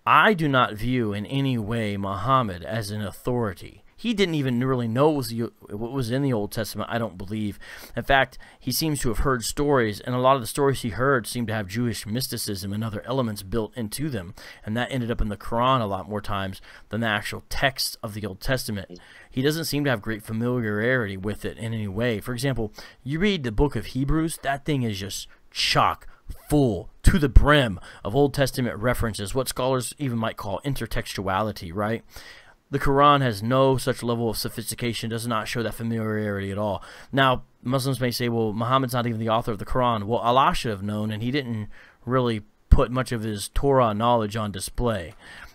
I do not view in any way Muhammad as an authority. He didn't even really know what was in the Old Testament, I don't believe. In fact, he seems to have heard stories, and a lot of the stories he heard seemed to have Jewish mysticism and other elements built into them, and that ended up in the Quran a lot more times than the actual text of the Old Testament. He doesn't seem to have great familiarity with it in any way. For example, you read the book of Hebrews, that thing is just chock full to the brim of Old Testament references, what scholars even might call intertextuality, right? The Quran has no such level of sophistication, does not show that familiarity at all. Now, Muslims may say, well, Muhammad's not even the author of the Quran. Well, Allah should have known, and he didn't really put much of his Torah knowledge on display.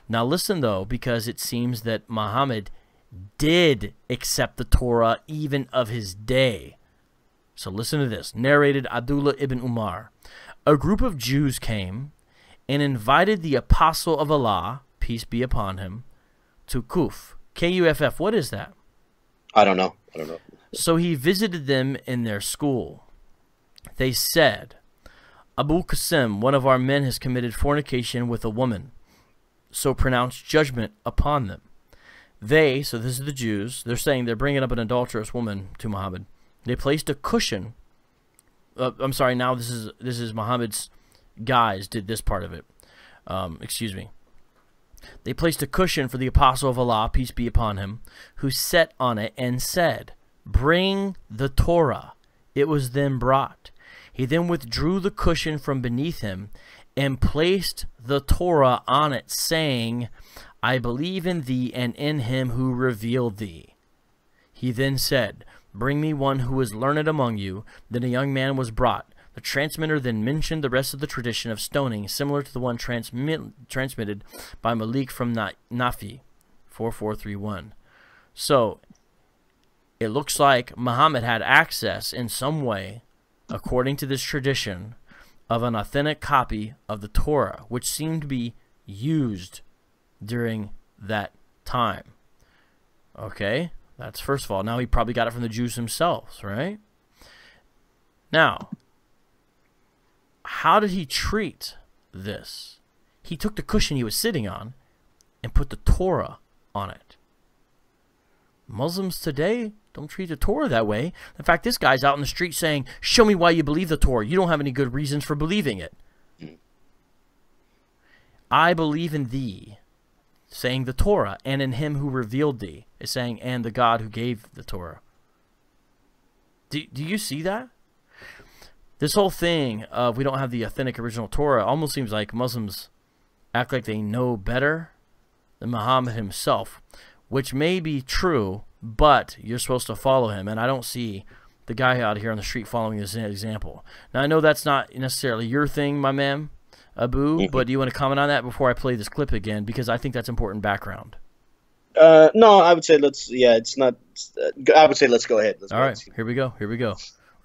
Now, listen, though, because it seems that Muhammad did accept the Torah even of his day. So listen to this. Narrated Abdullah ibn Umar. A group of Jews came and invited the apostle of Allah, peace be upon him, to Kuf. K-U-F-F. What is that? I don't know. So he visited them in their school. They said, Abu Qasim, one of our men, has committed fornication with a woman. So pronounce judgment upon them. They, so this is the Jews, they're saying they're bringing up an adulterous woman to Muhammad. They placed a cushion. I'm sorry, now this is Muhammad's guys did this part of it. Excuse me. They placed a cushion for the apostle of Allah, peace be upon him, who sat on it and said, bring the Torah. It was then brought. He then withdrew the cushion from beneath him and placed the Torah on it, saying, I believe in thee and in him who revealed thee. He then said, bring me one who is learned among you. Then a young man was brought. The transmitter then mentioned the rest of the tradition of stoning, similar to the one transmitted by Malik from Nafi, 4431. So, it looks like Muhammad had access in some way, according to this tradition, of an authentic copy of the Torah, which seemed to be used during that time. Okay, that's first of all. Now he probably got it from the Jews themselves, right? Now, how did he treat this? He took the cushion he was sitting on and put the Torah on it. Muslims today don't treat the Torah that way. In fact, this guy's out in the street saying, show me why you believe the Torah. You don't have any good reasons for believing it. I believe in thee, saying the Torah, and in him who revealed thee, is saying, and the God who gave the Torah. Do you see that? This whole thing of we don't have the authentic original Torah almost seems like Muslims act like they know better than Muhammad himself, which may be true, but you're supposed to follow him, and I don't see the guy out here on the street following this example. Now, I know that's not necessarily your thing, my man, Abu, but do you want to comment on that before I play this clip again? Because I think that's important background. No, I would say let's, it's not, I would say let's go ahead. All right, here we go. We're going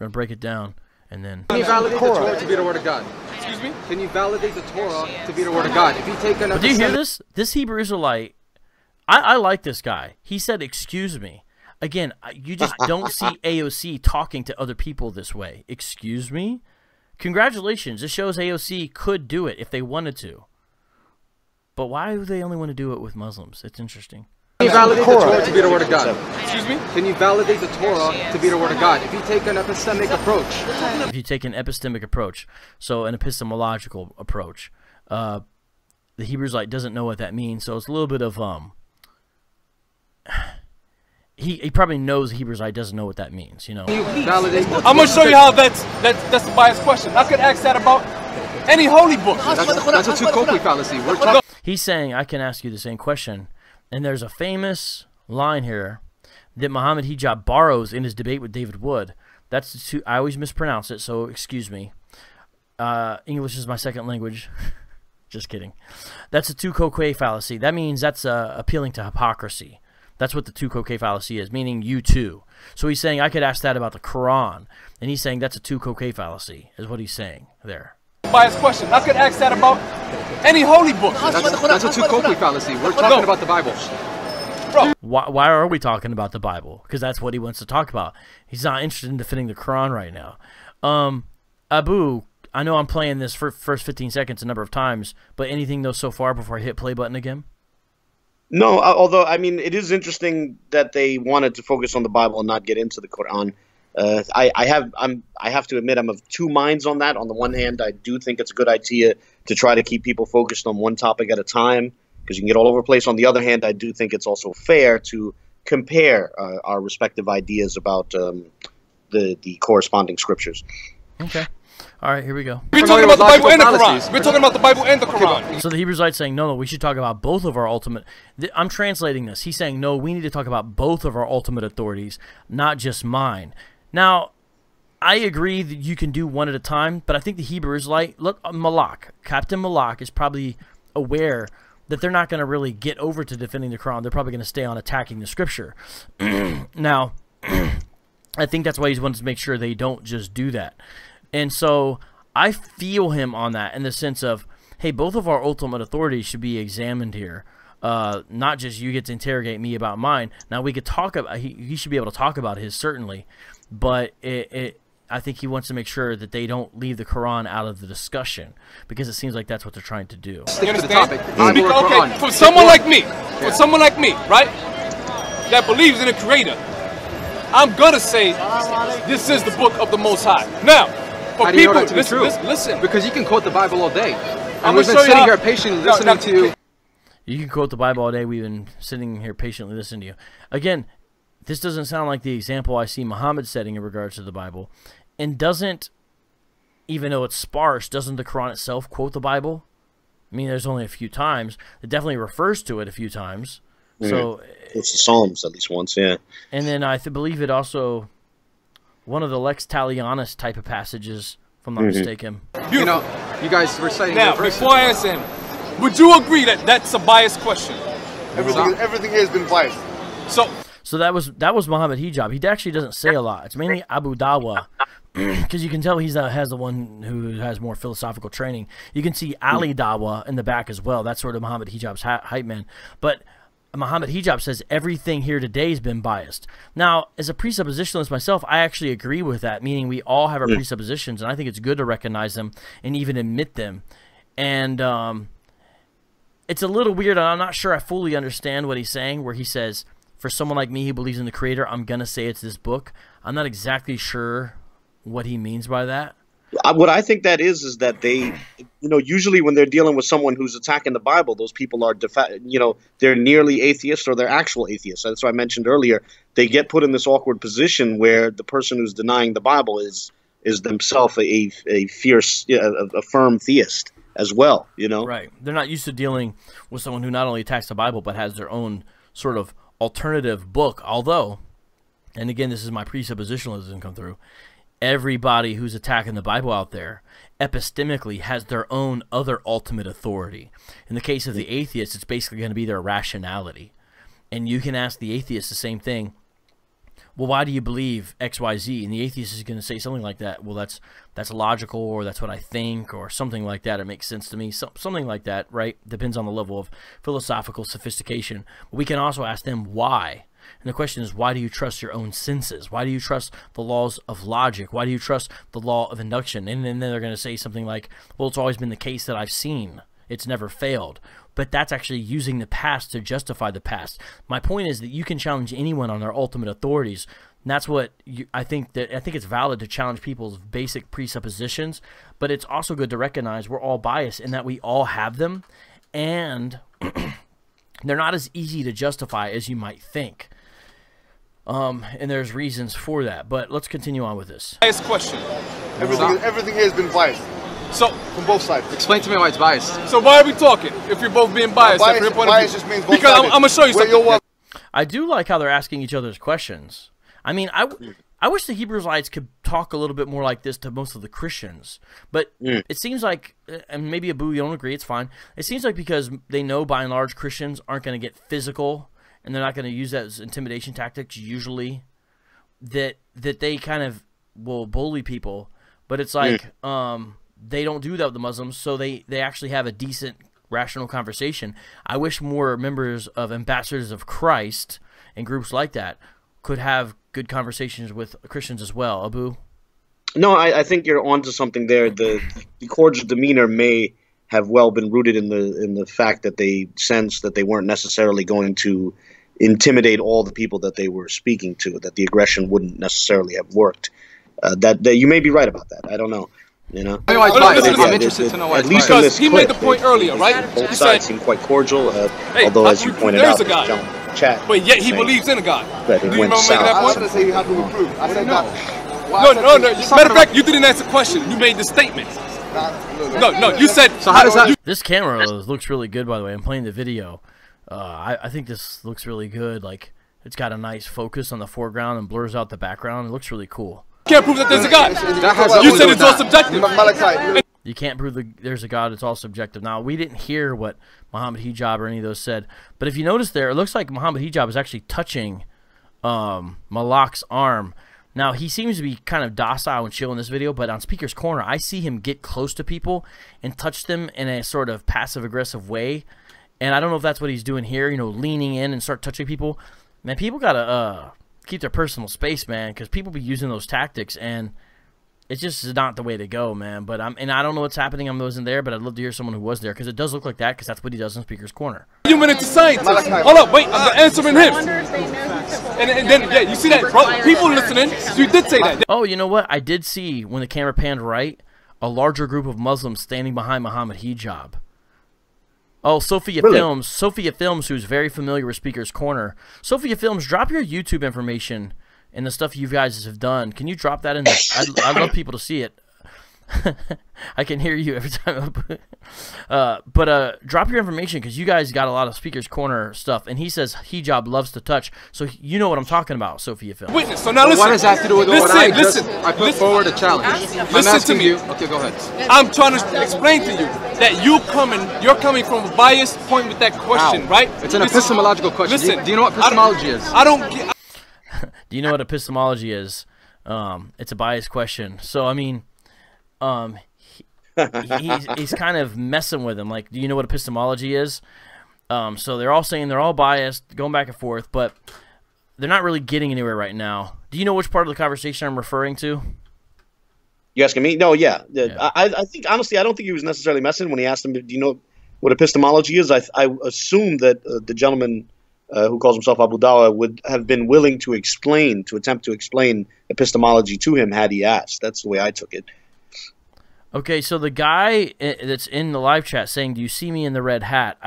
to break it down, and then... Can you validate the Torah to be the word of God? Excuse me? Can you validate the Torah to be the word of God? If you take an... Do you hear this? This Hebrew Israelite, I like this guy. He said, excuse me. Again, you just don't see AOC talking to other people this way. Excuse me? Congratulations. This shows AOC could do it if they wanted to. But why do they only want to do it with Muslims? It's interesting. Can you validate the Torah to be the word of God? Excuse me? Can you validate the Torah to be the word of God? If you take an epistemic approach. If you take an epistemic approach, so an epistemological approach, the Hebrew Israelite doesn't know what that means, so it's a little bit of... He probably knows the Hebrew Israelite doesn't know what that means, you know. I'm going to show you how that's a biased question. I could ask that about any holy book. That's a two-copy fallacy. He's saying, I can ask you the same question. And there's a famous line here that Muhammad Hijab borrows in his debate with David Wood. That's the two, I always mispronounce it, so excuse me. English is my second language. Just kidding. That's a two-coque fallacy. That means that's appealing to hypocrisy. That's what the two-coque fallacy is, meaning you too. So he's saying, I could ask that about the Quran. And he's saying that's a two-coque fallacy, is what he's saying there. Biased question. I could ask that about any holy book. That's a two-cope fallacy. We're talking about the Bible. Bro. Why are we talking about the Bible? Because that's what he wants to talk about. He's not interested in defending the Quran right now. Abu, I know I'm playing this for first 15 seconds a number of times, but anything though so far before I hit play button again? No, although, I mean, it is interesting that they wanted to focus on the Bible and not get into the Quran. I have to admit I'm of two minds on that. On the one hand, I do think it's a good idea to try to keep people focused on one topic at a time because you can get all over the place. On the other hand, I do think it's also fair to compare our respective ideas about the corresponding scriptures. Okay. All right, here we go. We're talking about the Bible and the Quran. We're talking about the Bible and the Quran. So the Hebrew Israelite's saying, no, we should talk about both of our ultimate... I'm translating this. He's saying, no, we need to talk about both of our ultimate authorities, not just mine. Now, I agree that you can do one at a time, but I think the Hebrew Israelite... Look, Malak, Captain Malak is probably aware that they're not going to really get over to defending the Quran. They're probably going to stay on attacking the Scripture. Now, I think that's why he wants to make sure they don't just do that. And so I feel him on that in the sense of, hey, both of our ultimate authorities should be examined here. Not just you get to interrogate me about mine. Now, we could talk about, he should be able to talk about his, certainly. But I think he wants to make sure that they don't leave the Quran out of the discussion because it seems like that's what they're trying to do. You understand? Okay, for someone like me, right, that believes in a creator, I'm going to say this is the book of the Most High. Now, for people, listen. Because you can quote the Bible all day. And we've been sitting here patiently listening to you. You can quote the Bible all day. We've been sitting here patiently listening to you. Again, this doesn't sound like the example I see Muhammad setting in regards to the Bible. And doesn't, even though it's sparse, doesn't the Quran itself quote the Bible? I mean, there's only a few times. It definitely refers to it a few times. So it's the Psalms at least once, yeah. And then I believe it also, one of the Lex Talionis type of passages, if I'm not mistaken. You know, you guys were saying... Now, before I answer him, would you agree that that's a biased question? Everything here has been biased. So that was Muhammad Hijab. He actually doesn't say a lot. It's mainly Abu Dawah because you can tell he's has the one who has more philosophical training. You can see Ali Dawah in the back as well. That's sort of Muhammad Hijab's hype man. But Muhammad Hijab says everything here today has been biased. Now, as a presuppositionalist myself, I actually agree with that, meaning we all have our presuppositions, and I think it's good to recognize them and even admit them. And it's a little weird, and I'm not sure I fully understand what he's saying, where he says, for someone like me who believes in the Creator, I'm going to say it's this book. I'm not exactly sure what he means by that. What I think that is that they, usually when they're dealing with someone who's attacking the Bible, those people are, they're nearly atheists or they're actual atheists. That's what I mentioned earlier. They get put in this awkward position where the person who's denying the Bible is themselves a fierce, a firm theist as well, Right. They're not used to dealing with someone who not only attacks the Bible but has their own sort of alternative book. Although, and again, this is my presuppositionalism come through, everybody who's attacking the Bible out there epistemically has their own other ultimate authority. In the case of the atheist, it's basically going to be their rationality. And you can ask the atheist the same thing. Well, why do you believe X, Y, Z? And the atheist is going to say something like that. Well, that's logical, or that's what I think, or something like that. It makes sense to me. Something like that, right? Depends on the level of philosophical sophistication. But we can also ask them why. And the question is, why do you trust your own senses? Why do you trust the laws of logic? Why do you trust the law of induction? And then they're going to say something like, well, it's always been the case that I've seen. It's never failed. But that's actually using the past to justify the past. My point is that you can challenge anyone on their ultimate authorities. And that's what I think it's valid to challenge people's basic presuppositions, but it's also good to recognize we're all biased in that we all have them, and they're not as easy to justify as you might think. And there's reasons for that, but let's continue on with this. Biased question. Everything here has been biased. So, from both sides. Explain to me why it's biased. So why are we talking? If you're both being biased, bias just means both because I'm gonna show you something. I do like how they're asking each other's questions. I mean, I wish the Hebrew Israelites could talk a little bit more like this to most of the Christians. But it seems like, and maybe Abu, you don't agree, it's fine. It seems like because they know by and large Christians aren't going to get physical, and they're not going to use that as intimidation tactics usually, that they kind of will bully people. But it's like they don't do that with the Muslims, so they actually have a decent, rational conversation. I wish more members of Ambassadors of Christ and groups like that could have good conversations with Christians as well. Abu? No, I think you're onto something there. The cordial demeanor may have well been rooted in the fact that they sensed that they weren't necessarily going to intimidate all the people that they were speaking to, that the aggression wouldn't necessarily have worked. That you may be right about that. I don't know. I'm interested to know why. At least in this he clip, made the point earlier, right? Both sides seem quite cordial, although as you pointed out, there's a chat. But yet he believes in a God. That it went south. I didn't say you have to reprove. I said no. No. Matter of fact, you didn't answer the question. You made the statement. No. You said. So how does that? This camera looks really good, by the way. I'm playing the video. I think this looks really good. Like, it's got a nice focus on the foreground and blurs out the background. It looks really cool. Can't prove that there's a God. You said it's all subjective. You can't prove there's a God. It's all subjective. Now, we didn't hear what Muhammad Hijab or any of those said, but if you notice there, it looks like Muhammad Hijab is actually touching Malak's arm. Now, he seems to be kind of docile and chill in this video, but on Speaker's Corner, I see him get close to people and touch them in a sort of passive-aggressive way, and I don't know if that's what he's doing here, leaning in and start touching people. Man, people got to keep their personal space, man, because people be using those tactics, and it's just not the way to go, man. But I don't know what's happening. I wasn't there, but I'd love to hear someone who was there, because it does look like that, because that's what he does in Speaker's Corner. You went into science. Hold up, wait, I'm answering him. And then, you see that, bro? People listening, so you did say that. Oh, you know what? I did see, when the camera panned right, a larger group of Muslims standing behind Muhammad Hijab. Oh, Sophia Films. Sophia Films, who's very familiar with Speaker's Corner. Sophia Films, drop your YouTube information and the stuff you guys have done. Can you drop that in the... I'd love people to see it. I can hear you every time. But drop your information, because you guys got a lot of Speaker's Corner stuff. And he says Hijab loves to touch. So you know what I'm talking about, Sophia Films. Witness. So now listen. What does that have to do with what I listen. I put forward a challenge. Listen to me. Okay, go ahead. I'm trying to explain to you that you're coming from a biased point with that question, right? It's an epistemological question. Listen, do you know what epistemology is? I don't get... Do you know what epistemology is? It's a biased question. So I mean, he's kind of messing with him. Like, do you know what epistemology is? So they're all saying they're all biased, going back and forth, but they're not really getting anywhere right now. Do you know which part of the conversation I'm referring to? You asking me? No, yeah. I think, honestly, I don't think he was necessarily messing when he asked him, do you know what epistemology is? I assume that the gentleman who calls himself Abu Dawah would have been willing to attempt to explain epistemology to him had he asked. That's the way I took it. Okay, so the guy that's in the live chat saying, do you see me in the red hat?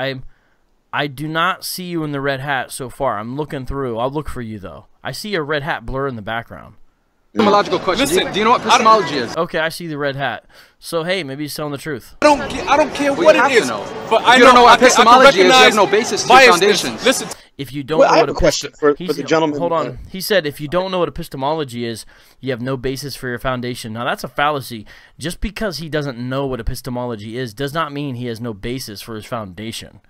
I do not see you in the red hat so far. I'm looking through. I'll look for you, though. I see a red hat blur in the background. Epistemological question. Listen, do you know what epistemology is? Okay, I see the red hat. So, hey, maybe he's telling the truth. I don't care what it is. But I don't know what epistemology is. You have no basis to your foundations. Listen. If you don't know I have a question for the gentleman. Hold on. He said, if you don't know what epistemology is, you have no basis for your foundation. Now, that's a fallacy. Just because he doesn't know what epistemology is does not mean he has no basis for his foundation.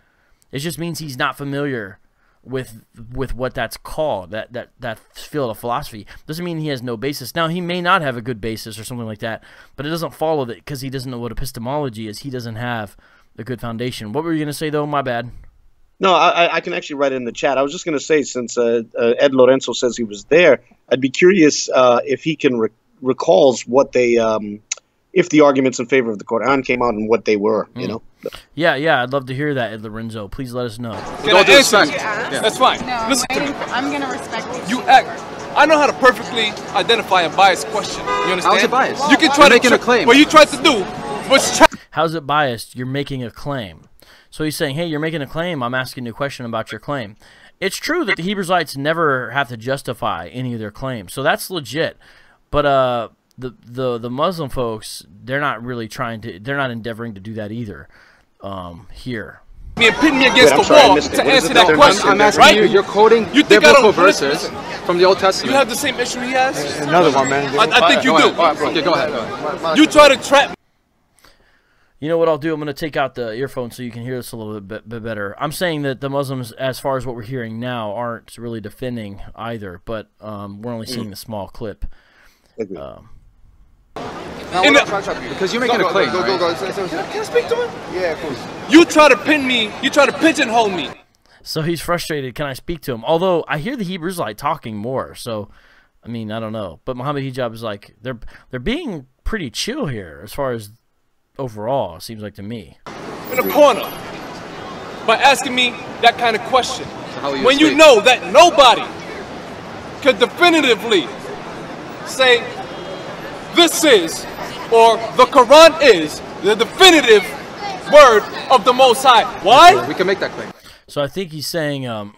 It just means he's not familiar with what that's called, that field of philosophy. Doesn't mean he has no basis. Now, he may not have a good basis or something like that, but it doesn't follow that because he doesn't know what epistemology is. He doesn't have a good foundation. What were you going to say, though? My bad. No, I can actually write it in the chat. I was just going to say, since Ed Lorenzo says he was there, I'd be curious if he can recalls what they, if the arguments in favor of the Quran came out and what they were, you know. Yeah, I'd love to hear that, Ed Lorenzo. Please let us know. Can I answer? That's fine. No, Listen to me. I'm going to respect You act. I know how to perfectly identify a biased question. You understand? How's it biased? You can try to making a claim. What you tried to do was try. How's it biased? You're making a claim. So he's saying, hey, you're making a claim. I'm asking you a question about your claim. It's true that the Hebrew Israelites never have to justify any of their claims. So that's legit. But the Muslim folks, they're not really they're not endeavoring to do that either here. Me and pin me against the wall to answer that question. I'm asking right? you're quoting biblical verses from the Old Testament. You have the same issue he has? Another one, man. I think you do. Okay, go ahead. You try to trap. You know what I'll do? I'm going to take out the earphone so you can hear this a little bit better. I'm saying that the Muslims, as far as what we're hearing now, aren't really defending either, but we're only seeing a small clip. Because you're making a claim. Go. Can I speak to him? Yeah, of course. You try to pin me. You try to pigeonhole me. So he's frustrated. Can I speak to him? Although I hear the Hebrews like talking more. So, I mean, I don't know. But Muhammad Hijab is like, they're being pretty chill here as far as overall, it seems like to me. In a corner by asking me that kind of question. So when you know that nobody could definitively say this is, or the Quran is, the definitive word of the Most High. Why? We can make that claim. So I think he's saying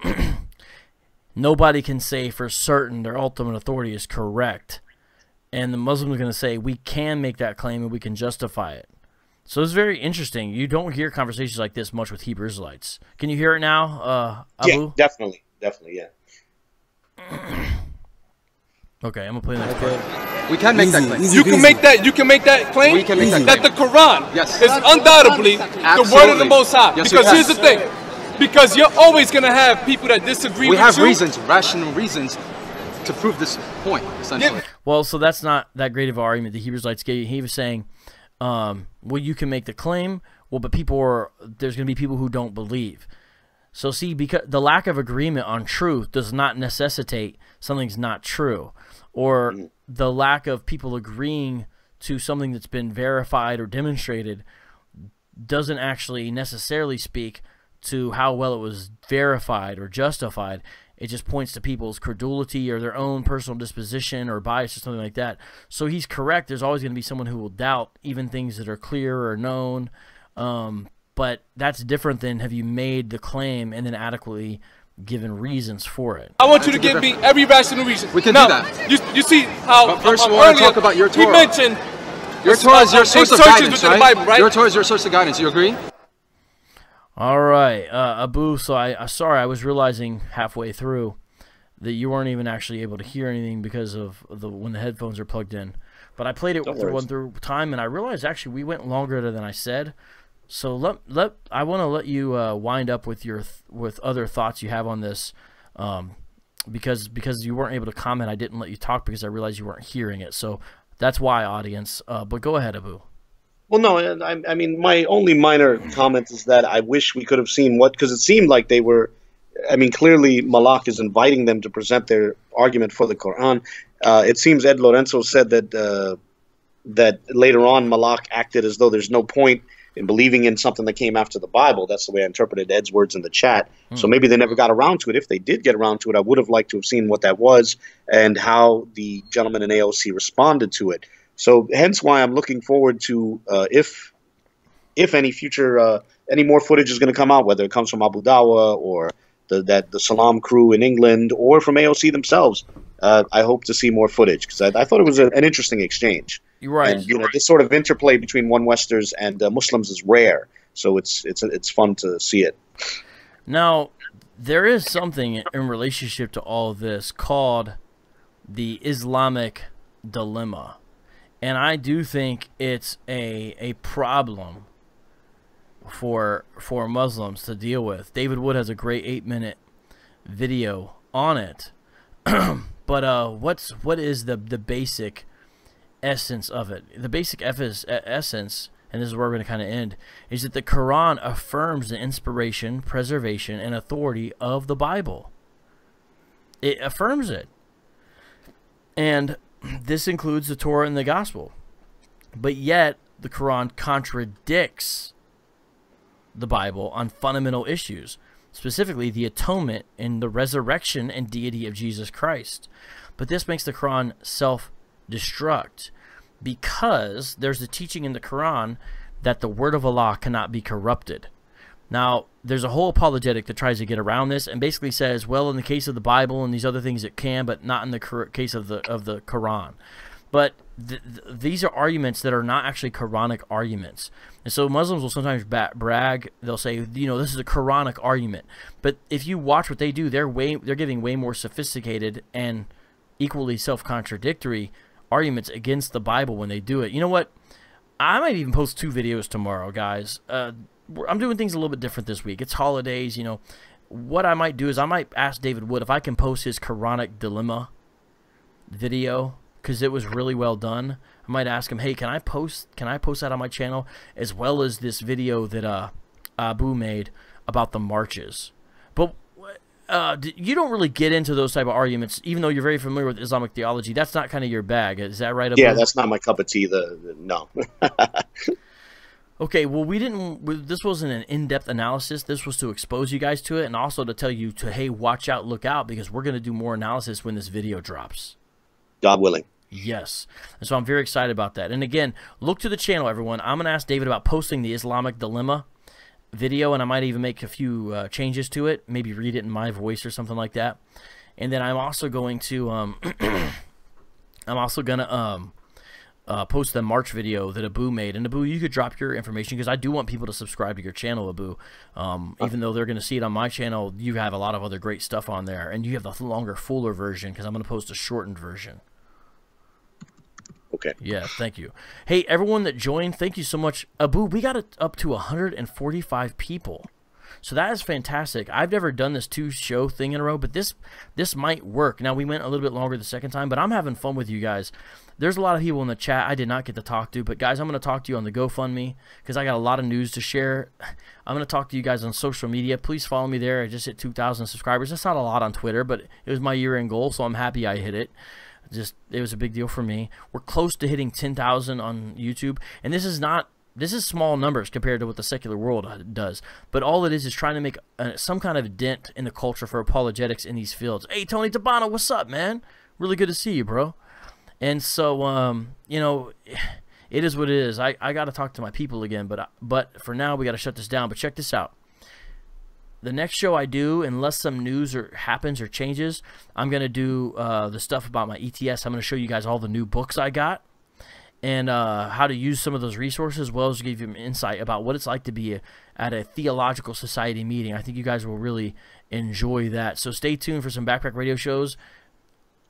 nobody can say for certain their ultimate authority is correct. And the Muslims are going to say we can make that claim and we can justify it. So it's very interesting. You don't hear conversations like this much with Hebrew Israelites. Can you hear it now, Abu? Yeah, definitely, yeah. Okay, I'm gonna play the next part. We can make that claim. You can make that. You can make that claim. We can make that claim. That the Quran Yes. is undoubtedly the word of the Most High. Yes, because we here's the thing. Because you're always gonna have people that disagree We with have you. reasons, rational reasons, to prove this point, essentially. Well, so that's not that great of an argument the Hebrew Israelites gave. He was saying, well, you can make the claim, well, but there's going to be people who don't believe. So see, because the lack of agreement on truth does not necessitate something's not true, or the lack of people agreeing to something that's been verified or demonstrated doesn't actually necessarily speak to how well it was verified or justified. It just points to people's credulity or their own personal disposition or bias or something like that. So he's correct. There's always going to be someone who will doubt even things that are clear or known. But that's different than have you made the claim and then adequately given reasons for it. I want you to give me every rational reason. We can now, do that. You see how But first, we want to talk about your Torah. We mentioned your Torah is your source of guidance, within the Bible, right? Your Torah is your source of guidance. You agree? All right, Abu, so sorry, I was realizing halfway through that you weren't even actually able to hear anything because of when the headphones are plugged in. But I played it through time, and I realized actually we went longer than I said. So I want to let you wind up with with other thoughts you have on this because you weren't able to comment, I didn't let you talk because I realized you weren't hearing it. So that's why, audience. But go ahead, Abu. Well, no, I mean, my only minor comment is that I wish we could have seen because it seemed like they were, I mean, clearly Malak is inviting them to present their argument for the Quran. It seems Ed Lorenzo said that that later on Malak acted as though there's no point in believing in something that came after the Bible. That's the way I interpreted Ed's words in the chat. So maybe they never got around to it. If they did get around to it, I would have liked to have seen what that was and how the gentleman in AOC responded to it. So hence why I'm looking forward to if any future any more footage is going to come out, whether it comes from Abu Dawa or the Salam crew in England or from AOC themselves. I hope to see more footage because I thought it was an interesting exchange. You're right. And this sort of interplay between one Westers and Muslims is rare, so it's fun to see it. Now, there is something in relationship to all of this called the Islamic dilemma. And I do think it's a problem for Muslims to deal with. David Wood has a great 8-minute video on it. But what is the basic essence of it? The basic essence, and this is where we're going to kind of end, is that the Quran affirms the inspiration, preservation, and authority of the Bible. It affirms it. And this includes the Torah and the Gospel. But yet, the Quran contradicts the Bible on fundamental issues, specifically the atonement and the resurrection and deity of Jesus Christ. But this makes the Quran self-destruct because there's a teaching in the Quran that the word of Allah cannot be corrupted. Now, there's a whole apologetic that tries to get around this and basically says, well, in the case of the Bible and these other things it can, but not in the case of the Quran. But these are arguments that are not actually Quranic arguments. And so Muslims will sometimes brag. They'll say, this is a Quranic argument. But if you watch what they do, they're giving way more sophisticated and equally self-contradictory arguments against the Bible when they do it. You know what? I might even post 2 videos tomorrow, guys. I'm doing things a little bit different this week. It's holidays, What I might do is I might ask David Wood if I can post his Quranic dilemma video because it was really well done. I might ask him, hey, can I post that on my channel as well as this video that Abu made about the marches? But you don't really get into those type of arguments, even though you're very familiar with Islamic theology. That's not kind of your bag. Is that right, Abu? Yeah, that's not my cup of tea. No. Okay, well, this wasn't an in-depth analysis. This was to expose you guys to it and also to tell you to, hey, watch out, look out, because we're going to do more analysis when this video drops. God willing. Yes. And so I'm very excited about that. And again, look to the channel, everyone. I'm going to ask David about posting the Islamic dilemma video, and I might even make a few changes to it, maybe read it in my voice or something like that. And then I'm also going to post the March video that Abu made. And Abu, you could drop your information because I do want people to subscribe to your channel, Abu. Even though they're going to see it on my channel, you have a lot of other great stuff on there. And you have the longer, fuller version because I'm going to post a shortened version. Okay. Yeah, thank you. Hey, everyone that joined, thank you so much. Abu, we got it up to 145 people. So that is fantastic. I've never done this 2-show thing in a row, but this might work. Now, we went a little bit longer the second time, but I'm having fun with you guys. There's a lot of people in the chat I did not get to talk to, but guys, I'm going to talk to you on the GoFundMe because I got a lot of news to share. I'm going to talk to you guys on social media. Please follow me there. I just hit 2,000 subscribers. That's not a lot on Twitter, but it was my year-end goal, so I'm happy I hit it. It was a big deal for me. We're close to hitting 10,000 on YouTube, and this is small numbers compared to what the secular world does. But all it is trying to make some kind of dent in the culture for apologetics in these fields. Hey, Tony Tabano, what's up, man? Really good to see you, bro. And so, it is what it is. I got to talk to my people again, but for now, we got to shut this down. But check this out. The next show I do, unless some news happens or changes, I'm going to do the stuff about my ETS. I'm going to show you guys all the new books I got and how to use some of those resources, as well as give you an insight about what it's like to be at a theological society meeting. I think you guys will really enjoy that. So stay tuned for some Backpack Radio shows.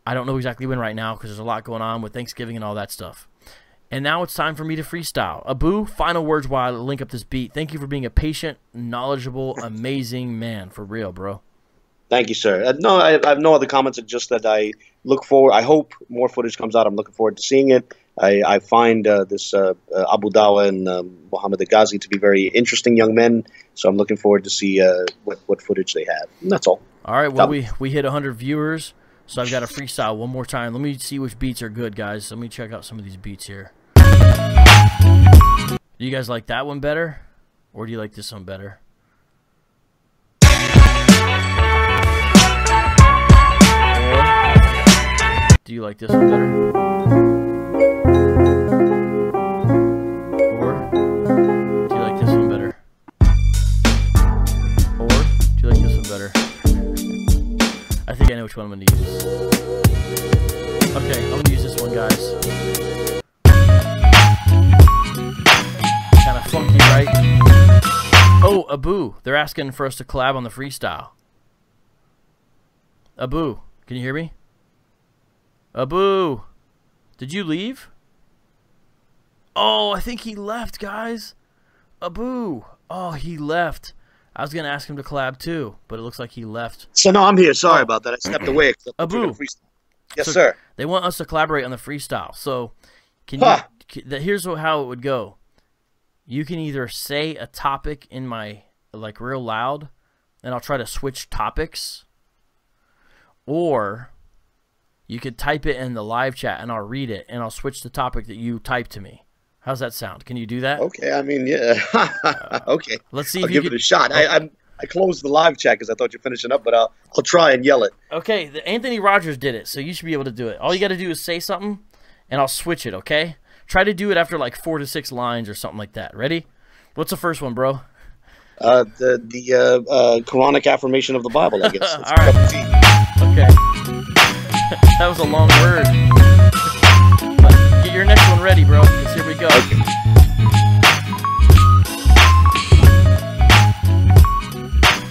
I don't know exactly when right now because there's a lot going on with Thanksgiving and all that stuff. And now it's time for me to freestyle. Abu, final words while I link up this beat. Thank you for being a patient, knowledgeable, amazing man. For real, bro. Thank you, sir. No, I have no other comments. It's just that I look forward. I hope more footage comes out. I'm looking forward to seeing it. I find this Abu Dawa and Muhammad Ghazi to be very interesting young men. So I'm looking forward to see what footage they have. And that's all. All right. Well, we hit 100 viewers, so I've got to freestyle one more time. Let me see which beats are good, guys. Let me check out some of these beats here. Do you guys like that one better, or do you like this one better? Do you like this one better? Or do you like this one better? Or do you like this one better? I think I know which one I'm going to use. Okay, I'm going to use this one, guys. Kind of funky, right? Oh, Abu. They're asking for us to collab on the freestyle. Abu, can you hear me? Abu, did you leave? Oh, I think he left, guys. Abu. Oh, he left. I was going to ask him to collab too, but it looks like he left. So, no, I'm here. Sorry about that. I stepped away. Abu. Yes, sir. They want us to collaborate on the freestyle. So, can you? Here's how it would go. You can either say a topic in my, like, real loud, and I'll try to switch topics, or you could type it in the live chat and I'll read it and I'll switch the topic that you typed to me. How's that sound? Can you do that? Okay, I mean, yeah. Okay. Let's see if I'll give it a shot. I closed the live chat because I thought you were finishing up, but I'll try and yell it. Okay, Anthony Rogers did it, so you should be able to do it. All you got to do is say something and I'll switch it, okay? Try to do it after like 4 to 6 lines or something like that. Ready? What's the first one, bro? The Quranic affirmation of the Bible, I guess. All right. Okay. That was a long word. But get your next one ready, bro, because here we go. Okay.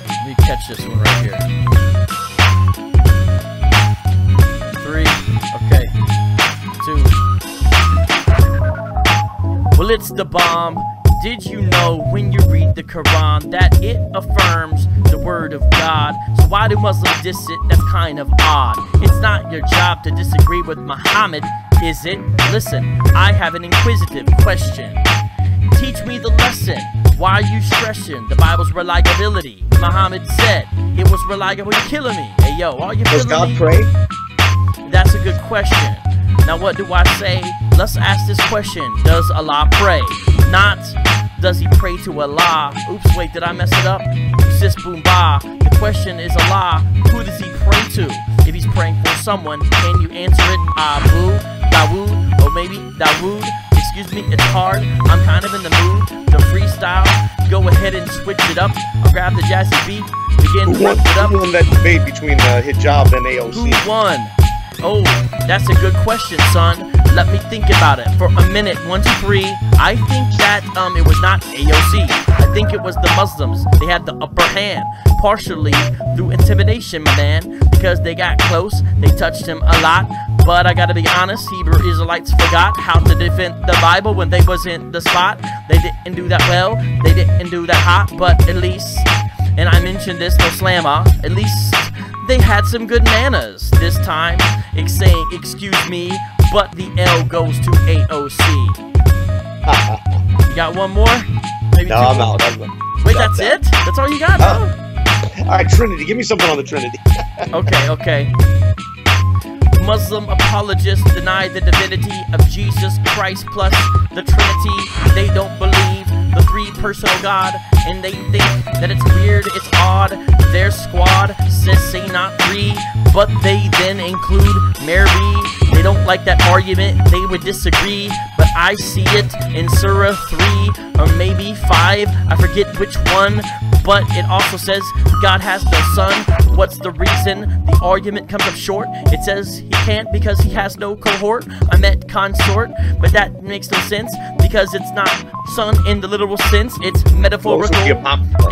Let me catch this one right here. 3. Okay. 2. Well, it's the bomb. Did you know when you read the Quran that it affirms the word of God? So why do Muslims diss it? That's kind of odd. It's not your job to disagree with Muhammad, is it? Listen, I have an inquisitive question. Teach me the lesson. Why are you stressing the Bible's reliability? Muhammad said it was reliable. You're killing me. Hey, yo, are you Does feeling me? God pray? That's a good question. Now what do I say? Let's ask this question. Does Allah pray? Not does he pray to Allah? Oops, wait, did I mess it up? Sis boom ba. The question is Allah. Who does he pray to? If he's praying for someone, can you answer it? Abu, Dawood, or maybe Dawood? Excuse me, it's hard. I'm kind of in the mood to freestyle. Go ahead and switch it up. I'll grab the jazzy beat. Begin to whip it up. Who won that debate between Hijab and AOC? Who won? Oh, that's a good question, son. Let me think about it for a minute. 1, 2, 3. I think that it was not AOC. I think it was the Muslims. They had the upper hand, partially through intimidation, my man, because they got close. They touched him a lot. But I gotta be honest, Hebrew Israelites forgot how to defend the Bible when they was in the spot. They didn't do that well. They didn't do that hot. But at least, and I mentioned this, no slammer, at least they had some good manners this time. It's saying, excuse me, but the L goes to AOC. You got one more? Maybe no, I'm out. Wait, that's it? That's all you got, bro? All right, Trinity. Give me something on the Trinity. Okay. Muslim apologists deny the divinity of Jesus Christ plus the Trinity. They don't believe the three-personal God, and they think that it's weird, it's odd. Their squad says say not 3, but they then include Mary. They don't like that argument, they would disagree, but I see it in Surah 3 or maybe 5, I forget which one. But it also says God has no son. What's the reason? The argument comes up short. It says he can't because he has no cohort. I meant consort, but that makes no sense because it's not son in the literal sense. It's metaphorical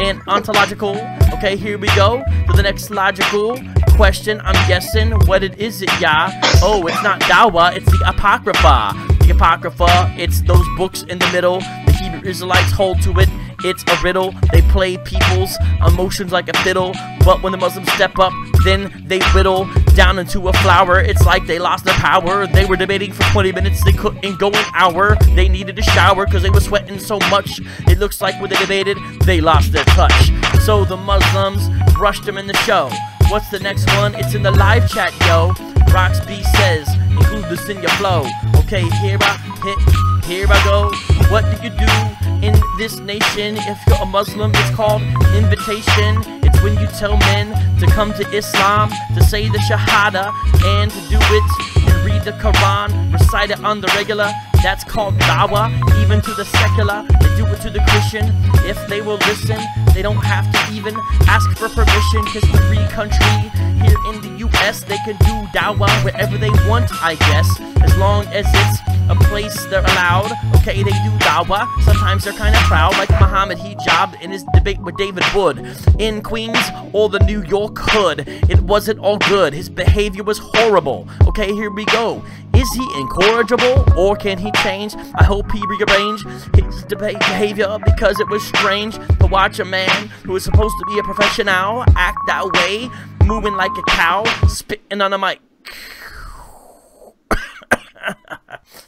and ontological. Okay, here we go to the next logical question. I'm guessing what it is, yeah. Oh, it's not dawah, it's the Apocrypha. The Apocrypha, it's those books in the middle. The Hebrew Israelites hold to it. it's a riddle. They play people's emotions like a fiddle, but when the Muslims step up, then they whittle down into a flower. It's like they lost their power. They were debating for 20 minutes, they couldn't go an hour. They needed a shower because they were sweating so much. It looks like when they debated, they lost their touch. So the Muslims rushed them in the show. What's the next one? It's in the live chat, yo. Roxby says, include this in your flow. Okay, here I go. What do you do in this nation? If you're a Muslim, it's called invitation. It's when you tell men to come to Islam, to say the Shahada, and to do it and read the Quran, recite it on the regular. That's called dawah. Even to the secular, they do it to the Christian. If they will listen, they don't have to even ask for permission, cause the free country here in the US, they can do dawah wherever they want, I guess, as long as it's a place they're allowed. Okay, they do dawah. Sometimes they're kind of proud, like Muhammad Hijab in his debate with David Wood in Queens or the New York hood. It wasn't all good. His behavior was horrible. Okay, here we go. Is he incorrigible, or can he change? I hope he rearranged his behavior, because it was strange to watch a man who is supposed to be a professional act that way, moving like a cow, spitting on a mic.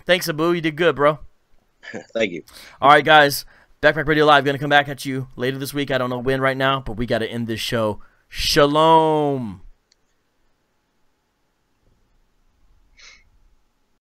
Thanks, Abu. You did good, bro. Thank you. All right, guys. Backpack Radio Live going to come back at you later this week. I don't know when right now, but we got to end this show. Shalom.